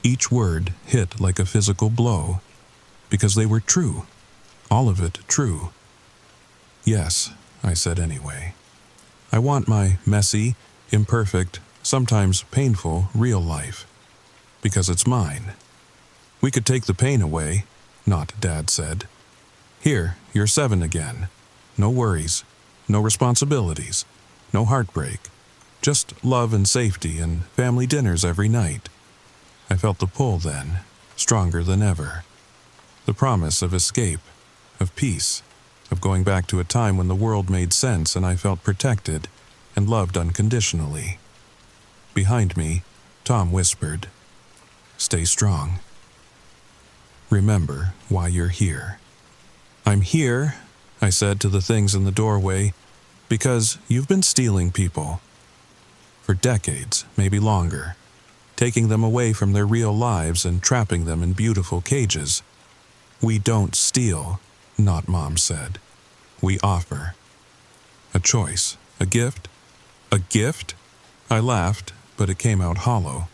Each word hit like a physical blow, because they were true. All of it true. "Yes," I said anyway. "I want my messy, imperfect, sometimes painful, real life. Because it's mine." "We could take the pain away," Not Dad said. "Here, you're 7 again. No worries, no responsibilities, no heartbreak. Just love and safety and family dinners every night." I felt the pull then, stronger than ever. The promise of escape, of peace, of going back to a time when the world made sense and I felt protected and loved unconditionally. Behind me, Tom whispered, "Stay strong. Remember why you're here." "I'm here," I said to the things in the doorway, "because you've been stealing people. For decades, maybe longer. Taking them away from their real lives and trapping them in beautiful cages. We don't steal," Not Mom said. "We offer. A choice, a gift." "A gift?" I laughed, but it came out hollow.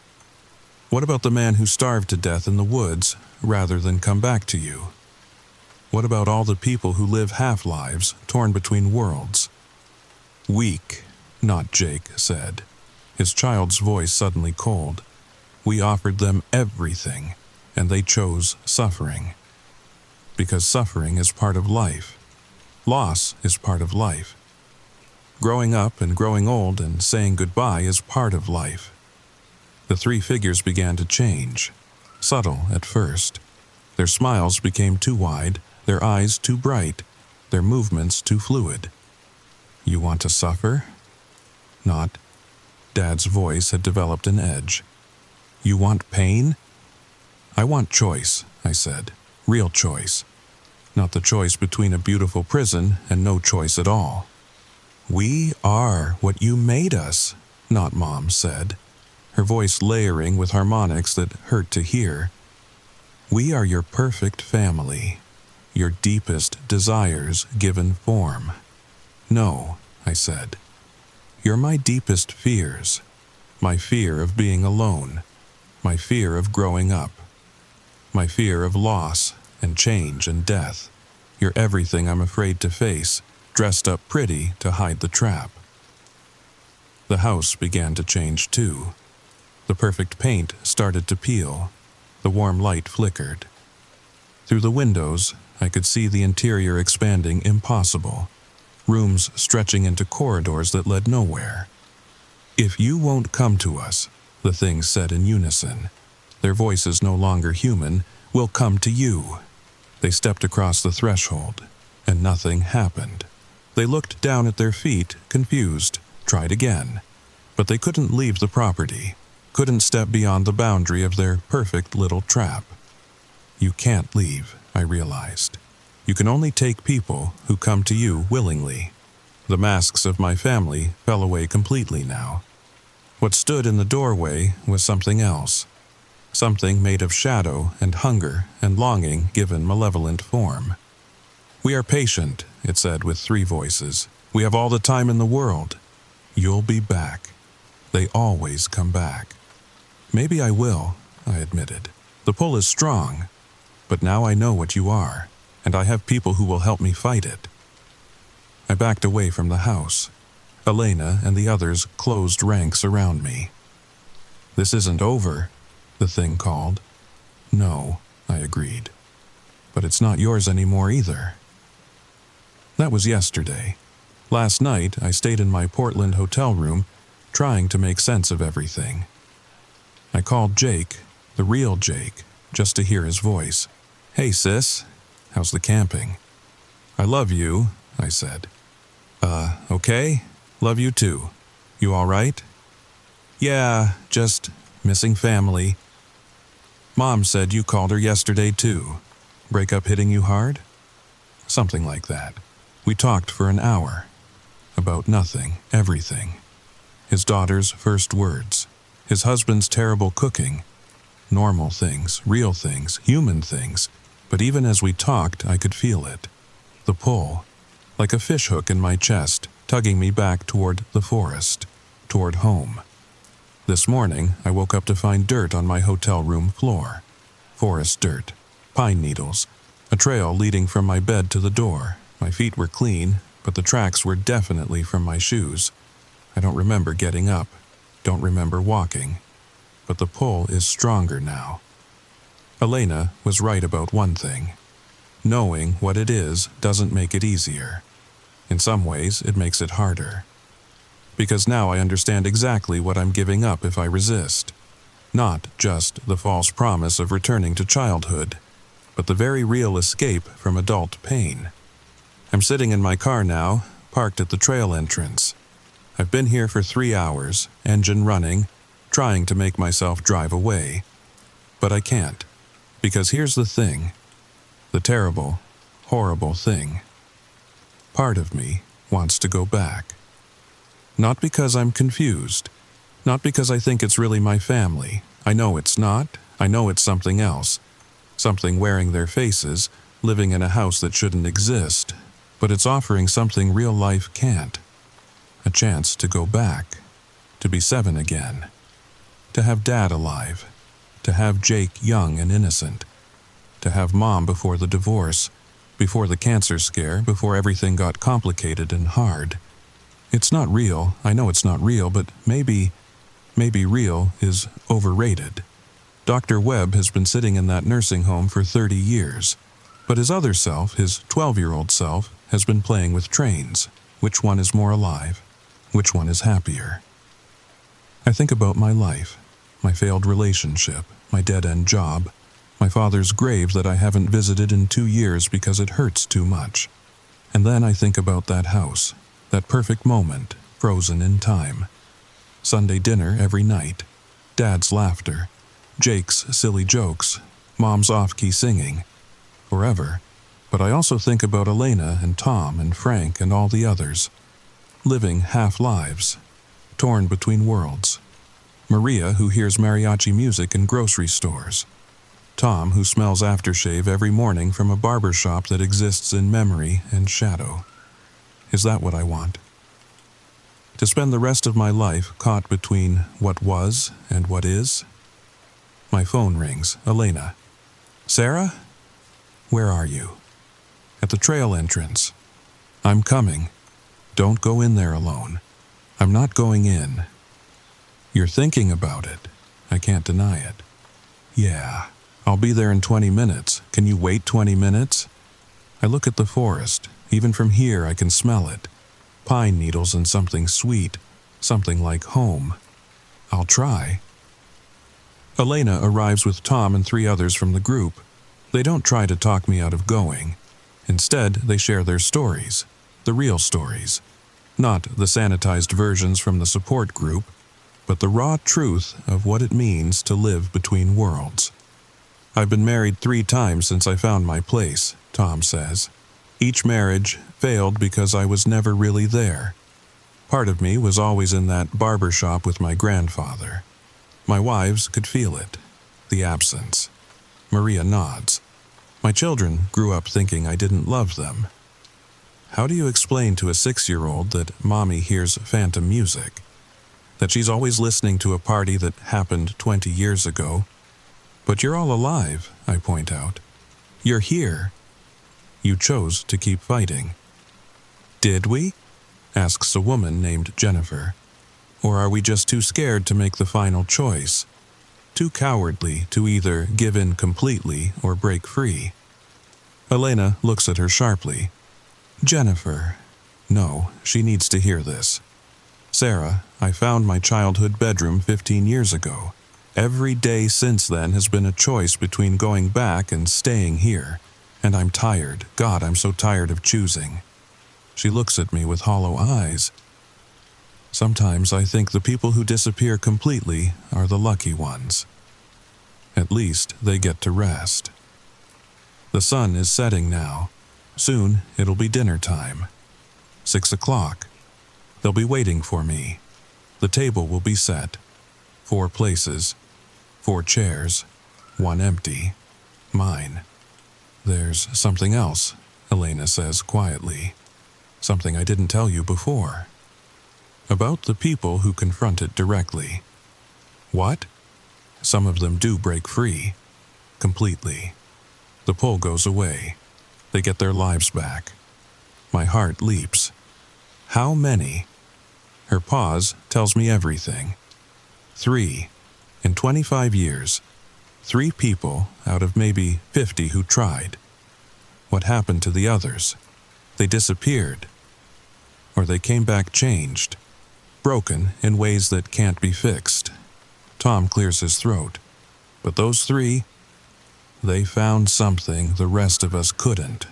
"What about the man who starved to death in the woods rather than come back to you? What about all the people who live half-lives, torn between worlds?" "Weak," Not Jake said, his child's voice suddenly cold. "We offered them everything, and they chose suffering. Because suffering is part of life. Loss is part of life. Growing up and growing old and saying goodbye is part of life." The 3 figures began to change, subtle at first. Their smiles became too wide, their eyes too bright, their movements too fluid. "You want to suffer?" Not. Dad's voice had developed an edge. "You want pain?" "I want choice," I said. "Real choice. Not the choice between a beautiful prison and no choice at all." "We are what you made us," Not Mom said, her voice layering with harmonics that hurt to hear. "We are your perfect family, your deepest desires given form." "No," I said. "You're my deepest fears. My fear of being alone. My fear of growing up. My fear of loss and change and death. You're everything I'm afraid to face, dressed up pretty to hide the trap." The house began to change too. The perfect paint started to peel. The warm light flickered. Through the windows, I could see the interior expanding impossible. Rooms stretching into corridors that led nowhere. "If you won't come to us," the things said in unison, their voices no longer human, "we'll come to you." They stepped across the threshold, and nothing happened. They looked down at their feet, confused, tried again. But they couldn't leave the property, couldn't step beyond the boundary of their perfect little trap. You can't leave, I realized. You can only take people who come to you willingly. The masks of my family fell away completely now. What stood in the doorway was something else. Something made of shadow and hunger and longing given malevolent form. "We are patient," it said with 3 voices. "We have all the time in the world. You'll be back. They always come back." "Maybe I will," I admitted. "The pull is strong. But now I know what you are, and I have people who will help me fight it." I backed away from the house. Elena and the others closed ranks around me. "This isn't over," the thing called. "No," I agreed. "But it's not yours anymore either." That was yesterday. Last night, I stayed in my Portland hotel room, trying to make sense of everything. I called Jake, the real Jake, just to hear his voice. "Hey, sis, how's the camping?" "I love you," I said. Okay? Love you too. You all right?" "Yeah, just missing family." "Mom said you called her yesterday too. Breakup hitting you hard?" "Something like that. We talked for an hour. About nothing, everything. His daughter's first words. His husband's terrible cooking. Normal things, real things, human things. But even as we talked, I could feel it. The pull. Like a fishhook in my chest, tugging me back toward the forest. Toward home. This morning, I woke up to find dirt on my hotel room floor. Forest dirt. Pine needles. A trail leading from my bed to the door. My feet were clean, but the tracks were definitely from my shoes. I don't remember getting up. Don't remember walking. But the pull is stronger now. Elena was right about one thing. Knowing what it is doesn't make it easier. In some ways, it makes it harder. Because now I understand exactly what I'm giving up if I resist. Not just the false promise of returning to childhood, but the very real escape from adult pain. I'm sitting in my car now, parked at the trail entrance. I've been here for 3 hours, engine running, trying to make myself drive away. But I can't, because here's the thing. The terrible, horrible thing. Part of me wants to go back. Not because I'm confused. Not because I think it's really my family. I know it's not. I know it's something else. Something wearing their faces, living in a house that shouldn't exist. But it's offering something real life can't. A chance to go back. To be 7 again. To have Dad alive. To have Jake young and innocent. To have Mom before the divorce. Before the cancer scare. Before everything got complicated and hard. It's not real. I know it's not real, but maybe real is overrated. Dr. Webb has been sitting in that nursing home for 30 years. But his other self, his 12-year-old self, has been playing with trains. Which one is more alive? Which one is happier? I think about my life, my failed relationship, my dead-end job, my father's grave that I haven't visited in 2 years because it hurts too much. And then I think about that house, that perfect moment, frozen in time. Sunday dinner every night, Dad's laughter, Jake's silly jokes, Mom's off-key singing. Forever. But I also think about Elena and Tom and Frank and all the others, living half-lives, torn between worlds. Maria, who hears mariachi music in grocery stores. Tom, who smells aftershave every morning from a barber shop that exists in memory and shadow. Is that what I want? To spend the rest of my life caught between what was and what is? My phone rings. Elena. Sarah? Where are you? At the trail entrance. I'm coming. Don't go in there alone. I'm not going in. You're thinking about it. I can't deny it. Yeah, I'll be there in 20 minutes. Can you wait 20 minutes? I look at the forest. Even from here I can smell it. Pine needles and something sweet. Something like home. I'll try. Elena arrives with Tom and 3 others from the group. They don't try to talk me out of going. Instead, they share their stories. The real stories. Not the sanitized versions from the support group, but the raw truth of what it means to live between worlds. I've been married 3 times since I found my place, Tom says. Each marriage failed because I was never really there. Part of me was always in that barber shop with my grandfather. My wives could feel it, the absence. Maria nods. My children grew up thinking I didn't love them. How do you explain to a 6-year-old that Mommy hears phantom music? That she's always listening to a party that happened 20 years ago? But you're all alive, I point out. You're here. You chose to keep fighting. Did we? Asks a woman named Jennifer. Or are we just too scared to make the final choice? Too cowardly to either give in completely or break free? Elena looks at her sharply. Jennifer. No, she needs to hear this. Sarah, I found my childhood bedroom 15 years ago. Every day since then has been a choice between going back and staying here. And I'm tired. God, I'm so tired of choosing. She looks at me with hollow eyes. Sometimes I think the people who disappear completely are the lucky ones. At least they get to rest. The sun is setting now. Soon it'll be dinner time. 6 o'clock. They'll be waiting for me. The table will be set. 4 places. 4 chairs. 1 empty. Mine. There's something else, Elena says quietly. Something I didn't tell you before. About the people who confront it directly. What? Some of them do break free. Completely. The pull goes away. They get their lives back. My heart leaps. How many? Her pause tells me everything. 3. In 25 years. 3 people out of maybe 50 who tried. What happened to the others? They disappeared. Or they came back changed. Broken in ways that can't be fixed. Tom clears his throat. But those 3, they found something the rest of us couldn't.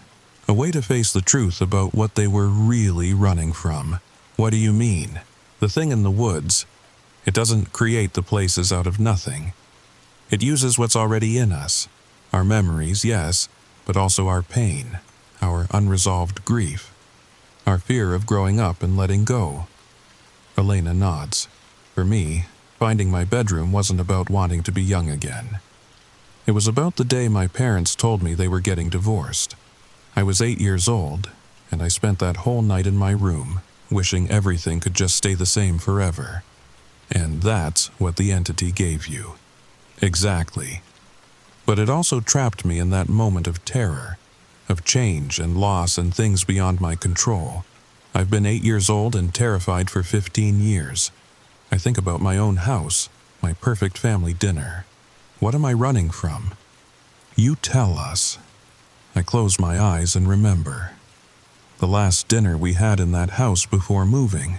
A way to face the truth about what they were really running from. What do you mean? The thing in the woods. It doesn't create the places out of nothing. It uses what's already in us. Our memories, yes, but also our pain, our unresolved grief, our fear of growing up and letting go. Elena nods. For me, finding my bedroom wasn't about wanting to be young again. It was about the day my parents told me they were getting divorced. I was 8 years old, and I spent that whole night in my room, wishing everything could just stay the same forever. And that's what the entity gave you. Exactly. But it also trapped me in that moment of terror, of change and loss and things beyond my control. I've been 8 years old and terrified for 15 years. I think about my own house, my perfect family dinner. What am I running from? You tell us. I close my eyes and remember. The last dinner we had in that house before moving.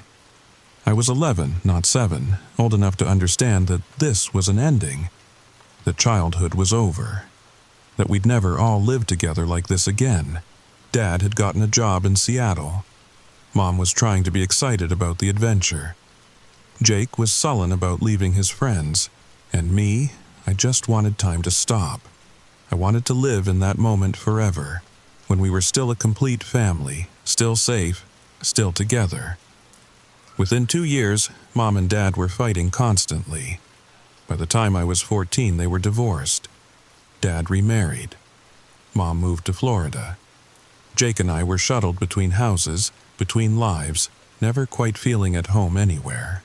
I was 11, not 7, old enough to understand that this was an ending. That childhood was over. That we'd never all live together like this again. Dad had gotten a job in Seattle. Mom was trying to be excited about the adventure. Jake was sullen about leaving his friends, and me, I just wanted time to stop. I wanted to live in that moment forever, when we were still a complete family, still safe, still together. Within 2 years, Mom and Dad were fighting constantly. By the time I was 14, they were divorced. Dad remarried. Mom moved to Florida. Jake and I were shuttled between houses, between lives, never quite feeling at home anywhere.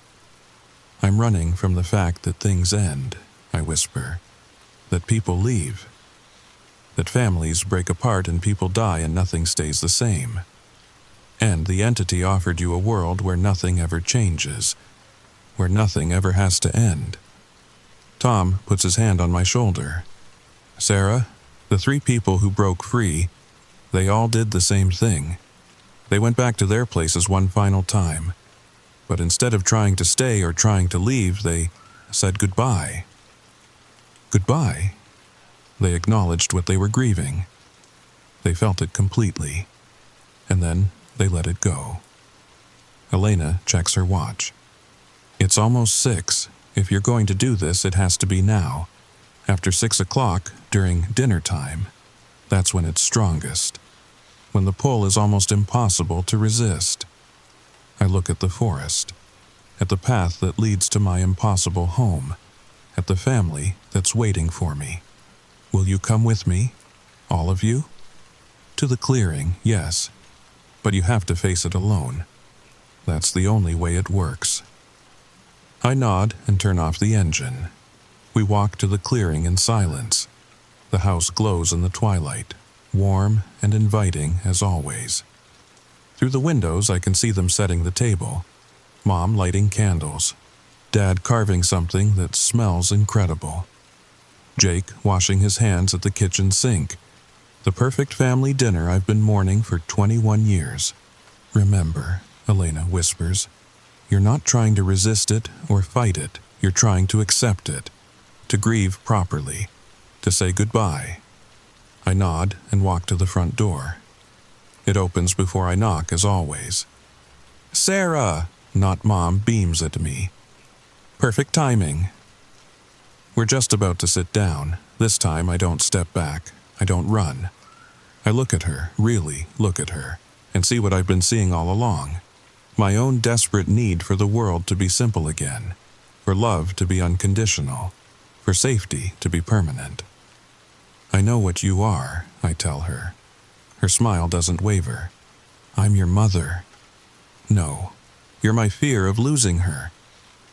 I'm running from the fact that things end, I whisper. That people leave. That families break apart and people die and nothing stays the same. And the entity offered you a world where nothing ever changes, where nothing ever has to end. Tom puts his hand on my shoulder. Sarah, the 3 people who broke free, they all did the same thing. They went back to their places one final time. But instead of trying to stay or trying to leave, they said goodbye. Goodbye? They acknowledged what they were grieving. They felt it completely. And then they let it go. Elena checks her watch. It's almost 6. If you're going to do this, it has to be now. After 6 o'clock, during dinner time, that's when it's strongest. When the pull is almost impossible to resist. I look at the forest, at the path that leads to my impossible home, at the family that's waiting for me. Will you come with me? All of you? To the clearing, yes. But you have to face it alone. That's the only way it works. I nod and turn off the engine. We walk to the clearing in silence. The house glows in the twilight, warm and inviting as always. Through the windows, I can see them setting the table. Mom lighting candles. Dad carving something that smells incredible. Jake washing his hands at the kitchen sink. The perfect family dinner I've been mourning for 21 years. Remember, Elena whispers, you're not trying to resist it or fight it. You're trying to accept it. To grieve properly. To say goodbye. I nod and walk to the front door. It opens before I knock, as always. Sarah! Not Mom beams at me. Perfect timing. We're just about to sit down. This time I don't step back. I don't run. I look at her, really look at her, and see what I've been seeing all along. My own desperate need for the world to be simple again. For love to be unconditional. For safety to be permanent. I know what you are, I tell her. Her smile doesn't waver. I'm your mother. No, you're my fear of losing her.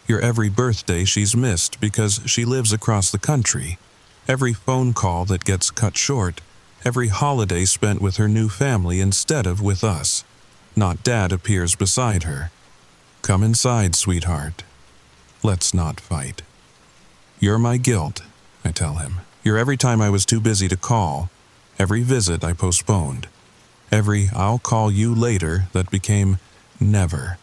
You're every birthday she's missed because she lives across the country. Every phone call that gets cut short. Every holiday spent with her new family instead of with us. Not Dad appears beside her. Come inside, sweetheart. Let's not fight. You're my guilt, I tell him. You're every time I was too busy to call. Every visit I postponed. Every I'll call you later that became never.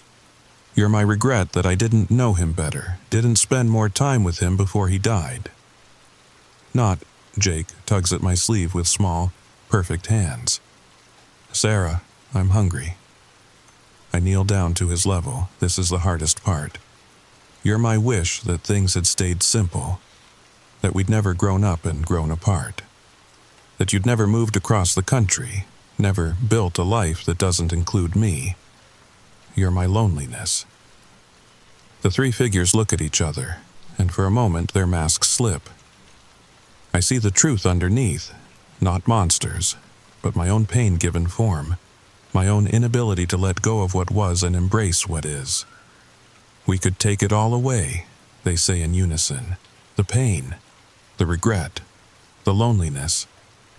You're my regret that I didn't know him better, didn't spend more time with him before he died. Not, Jake tugs at my sleeve with small, perfect hands. Sarah, I'm hungry. I kneel down to his level. This is the hardest part. You're my wish that things had stayed simple. That we'd never grown up and grown apart. That you'd never moved across the country, never built a life that doesn't include me. You're my loneliness. The 3 figures look at each other, and for a moment their masks slip. I see the truth underneath, not monsters, but my own pain given form, my own inability to let go of what was and embrace what is. We could take it all away, they say in unison. The pain, the regret, the loneliness.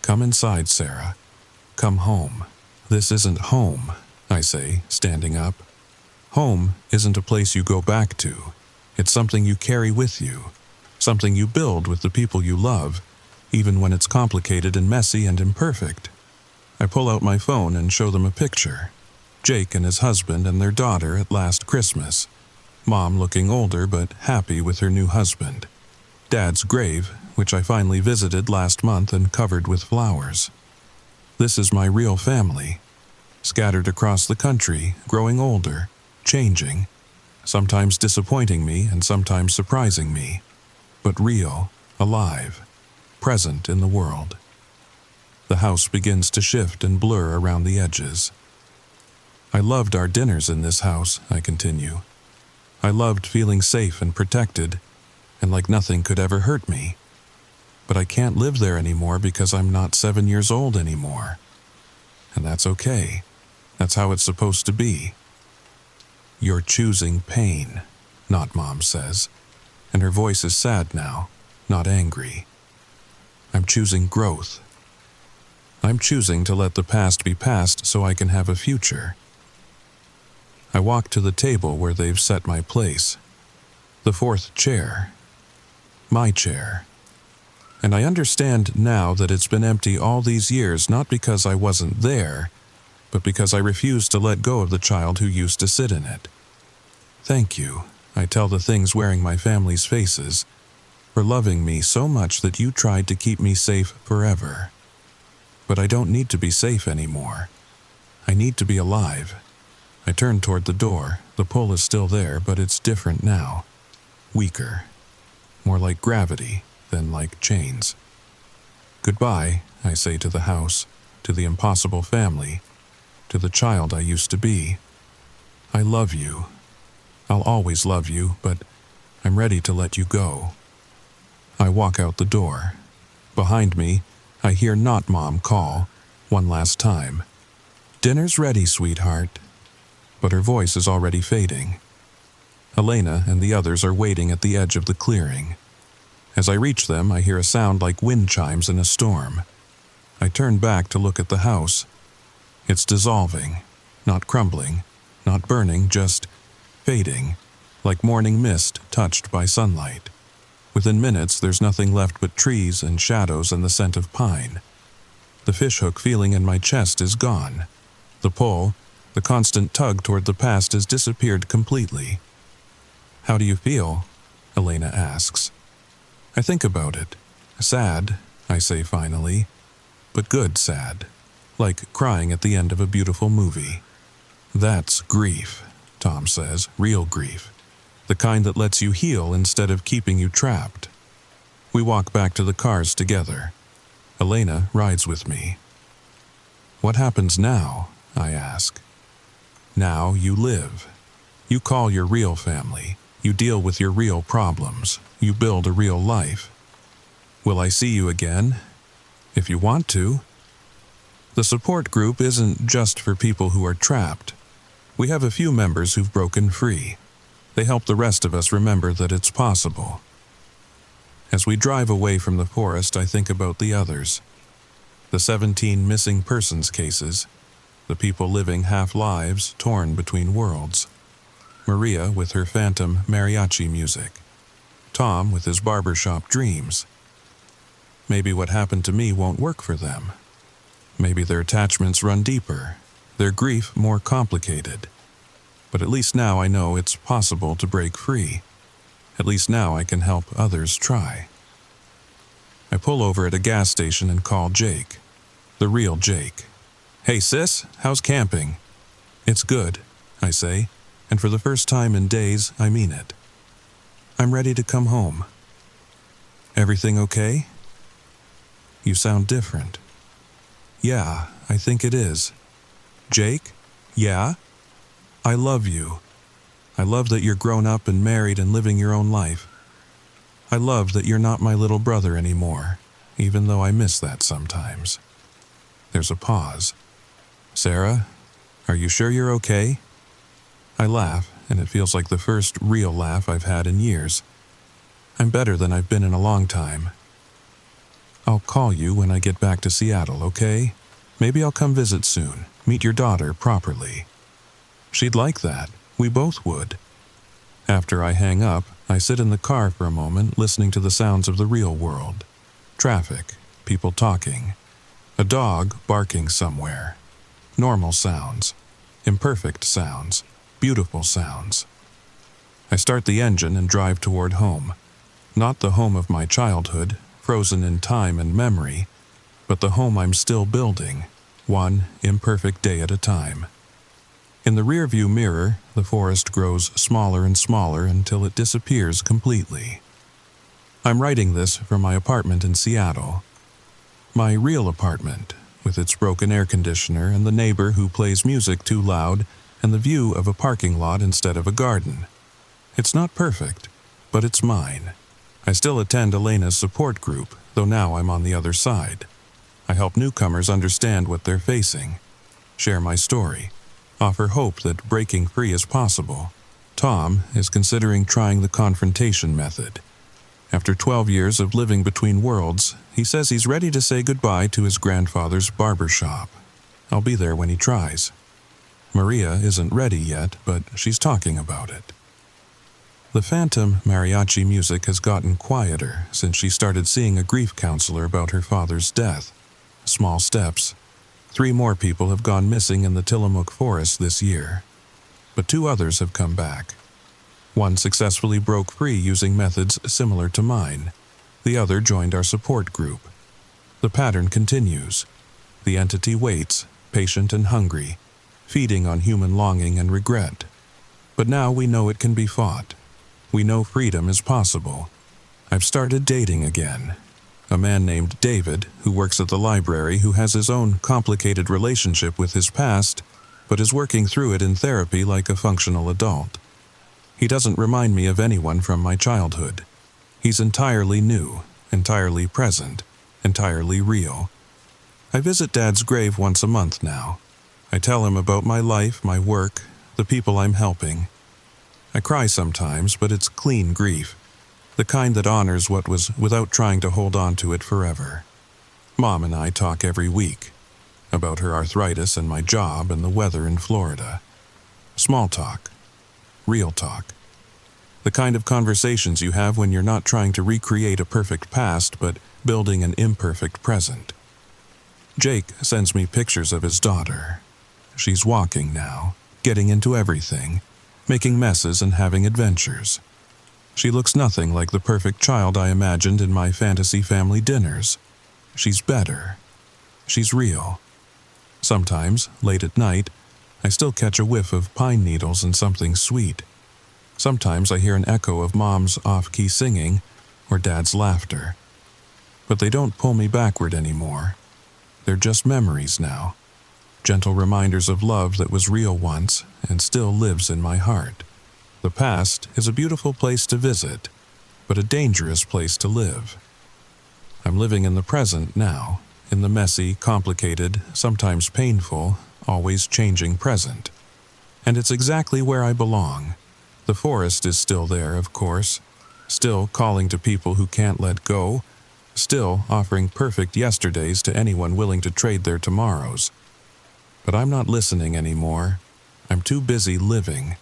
Come inside, Sarah. Come home. This isn't home, I say, standing up. Home isn't a place you go back to. It's something you carry with you. Something you build with the people you love, even when it's complicated and messy and imperfect. I pull out my phone and show them a picture. Jake and his husband and their daughter at last Christmas. Mom looking older but happy with her new husband. Dad's grave, which I finally visited last month and covered with flowers. This is my real family. Scattered across the country, growing older, changing. sometimes disappointing me and sometimes surprising me, but real, alive, present in the world. The house begins to shift and blur around the edges. I loved our dinners in this house, I continue. I loved feeling safe and protected, and like nothing could ever hurt me. But I can't live there anymore because I'm not 7 years old anymore. And that's okay. That's how it's supposed to be. You're choosing pain, not Mom says, and her voice is sad now, not angry. I'm choosing growth. I'm choosing to let the past be past so I can have a future. I walk to the table where they've set my place. The fourth chair. My chair. And I understand now that it's been empty all these years not because I wasn't there, but because I refused to let go of the child who used to sit in it. Thank you, I tell the things wearing my family's faces, for loving me so much that you tried to keep me safe forever. But I don't need to be safe anymore. I need to be alive. I turn toward the door. The pull is still there, but it's different now. Weaker. More like gravity than like chains. Goodbye, I say to the house, to the impossible family, to the child I used to be. I love you. I'll always love you, but I'm ready to let you go. I walk out the door. Behind me, I hear not Mom call, one last time. Dinner's ready, sweetheart. But her voice is already fading. Elena and the others are waiting at the edge of the clearing. As I reach them, I hear a sound like wind chimes in a storm. I turn back to look at the house. It's dissolving, not crumbling, not burning, just fading, like morning mist touched by sunlight. Within minutes, there's nothing left but trees and shadows and the scent of pine. The fishhook feeling in my chest is gone. The pull, the constant tug toward the past has disappeared completely. How do you feel? Elena asks. I think about it. Sad, I say finally, but good sad, like crying at the end of a beautiful movie. That's grief, Tom says, real grief, the kind that lets you heal instead of keeping you trapped. We walk back to the cars together. Elena rides with me. What happens now? I ask. Now you live. You call your real family. You deal with your real problems. You build a real life. Will I see you again? If you want to. The support group isn't just for people who are trapped. We have a few members who've broken free. They help the rest of us remember that it's possible. As we drive away from the forest, I think about the others. The 17 missing persons cases. The people living half-lives torn between worlds. Maria with her phantom mariachi music. Tom with his barbershop dreams. Maybe what happened to me won't work for them. Maybe their attachments run deeper, their grief more complicated. But at least now I know it's possible to break free. At least now I can help others try. I pull over at a gas station and call Jake. The real Jake. Hey sis, how's camping? It's good, I say, and for the first time in days, I mean it. I'm ready to come home. Everything okay? You sound different. Yeah, I think it is. Jake? Yeah? I love you. I love that you're grown up and married and living your own life. I love that you're not my little brother anymore, even though I miss that sometimes. There's a pause. Sarah, are you sure you're okay? I laugh, and it feels like the first real laugh I've had in years. I'm better than I've been in a long time. I'll call you when I get back to Seattle, okay? Maybe I'll come visit soon, meet your daughter properly. She'd like that. We both would. After I hang up, I sit in the car for a moment listening to the sounds of the real world. Traffic, people talking, a dog barking somewhere. Normal sounds, imperfect sounds, beautiful sounds. I start the engine and drive toward home. Not the home of my childhood, frozen in time and memory, but the home I'm still building, one imperfect day at a time. In the rearview mirror, the forest grows smaller and smaller until it disappears completely. I'm writing this from my apartment in Seattle. My real apartment, with its broken air conditioner and the neighbor who plays music too loud and the view of a parking lot instead of a garden. It's not perfect, but it's mine. I still attend Elena's support group, though now I'm on the other side. I help newcomers understand what they're facing, share my story, offer hope that breaking free is possible. Tom is considering trying the confrontation method. After 12 years of living between worlds, he says he's ready to say goodbye to his grandfather's barber shop. I'll be there when he tries. Maria isn't ready yet, but she's talking about it. The phantom mariachi music has gotten quieter since she started seeing a grief counselor about her father's death. Small steps. 3 more people have gone missing in the Tillamook forest this year, but 2 others have come back. One successfully broke free using methods similar to mine. The other joined our support group. The pattern continues. The entity waits, patient and hungry, feeding on human longing and regret. But now we know it can be fought. We know freedom is possible. I've started dating again. A man named David, who works at the library, who has his own complicated relationship with his past, but is working through it in therapy like a functional adult. He doesn't remind me of anyone from my childhood. He's entirely new, entirely present, entirely real. I visit Dad's grave once a month now. I tell him about my life, my work, the people I'm helping. I cry sometimes, but it's clean grief, the kind that honors what was without trying to hold on to it forever. Mom and I talk every week about her arthritis and my job and the weather in Florida. Small talk. Real talk. The kind of conversations you have when you're not trying to recreate a perfect past, but building an imperfect present. Jake sends me pictures of his daughter. She's walking now, getting into everything, making messes and having adventures. She looks nothing like the perfect child I imagined in my fantasy family dinners. She's better. She's real. Sometimes, late at night, I still catch a whiff of pine needles and something sweet. Sometimes I hear an echo of Mom's off-key singing or Dad's laughter. But they don't pull me backward anymore. They're just memories now. Gentle reminders of love that was real once and still lives in my heart. The past is a beautiful place to visit, but a dangerous place to live. I'm living in the present now, in the messy, complicated, sometimes painful, always changing present. And it's exactly where I belong. The forest is still there, of course, still calling to people who can't let go, still offering perfect yesterdays to anyone willing to trade their tomorrows. But I'm not listening anymore. I'm too busy living.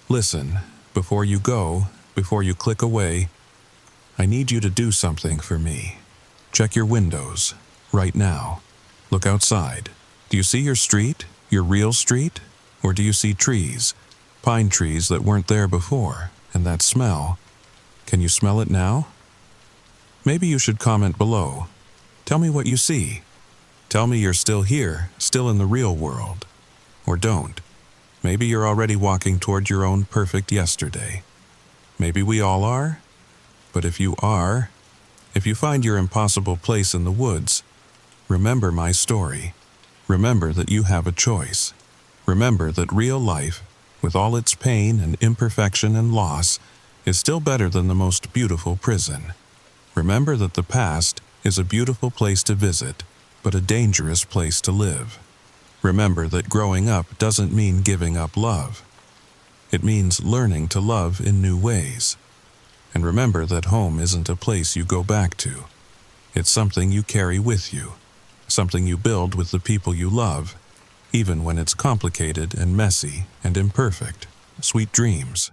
Listen, before you go, before you click away, I need you to do something for me. Check your windows, right now. Look outside. Do you see your street, your real street? Or do you see trees, pine trees that weren't there before, and that smell? Can you smell it now? Maybe you should comment below. Tell me what you see. Tell me you're still here, still in the real world. Or don't. Maybe you're already walking toward your own perfect yesterday. Maybe we all are. But if you are, if you find your impossible place in the woods, remember my story. Remember that you have a choice. Remember that real life, with all its pain and imperfection and loss, is still better than the most beautiful prison. Remember that the past is a beautiful place to visit, but a dangerous place to live. Remember that growing up doesn't mean giving up love. It means learning to love in new ways. And remember that home isn't a place you go back to. It's something you carry with you, something you build with the people you love, even when it's complicated and messy and imperfect. Sweet dreams.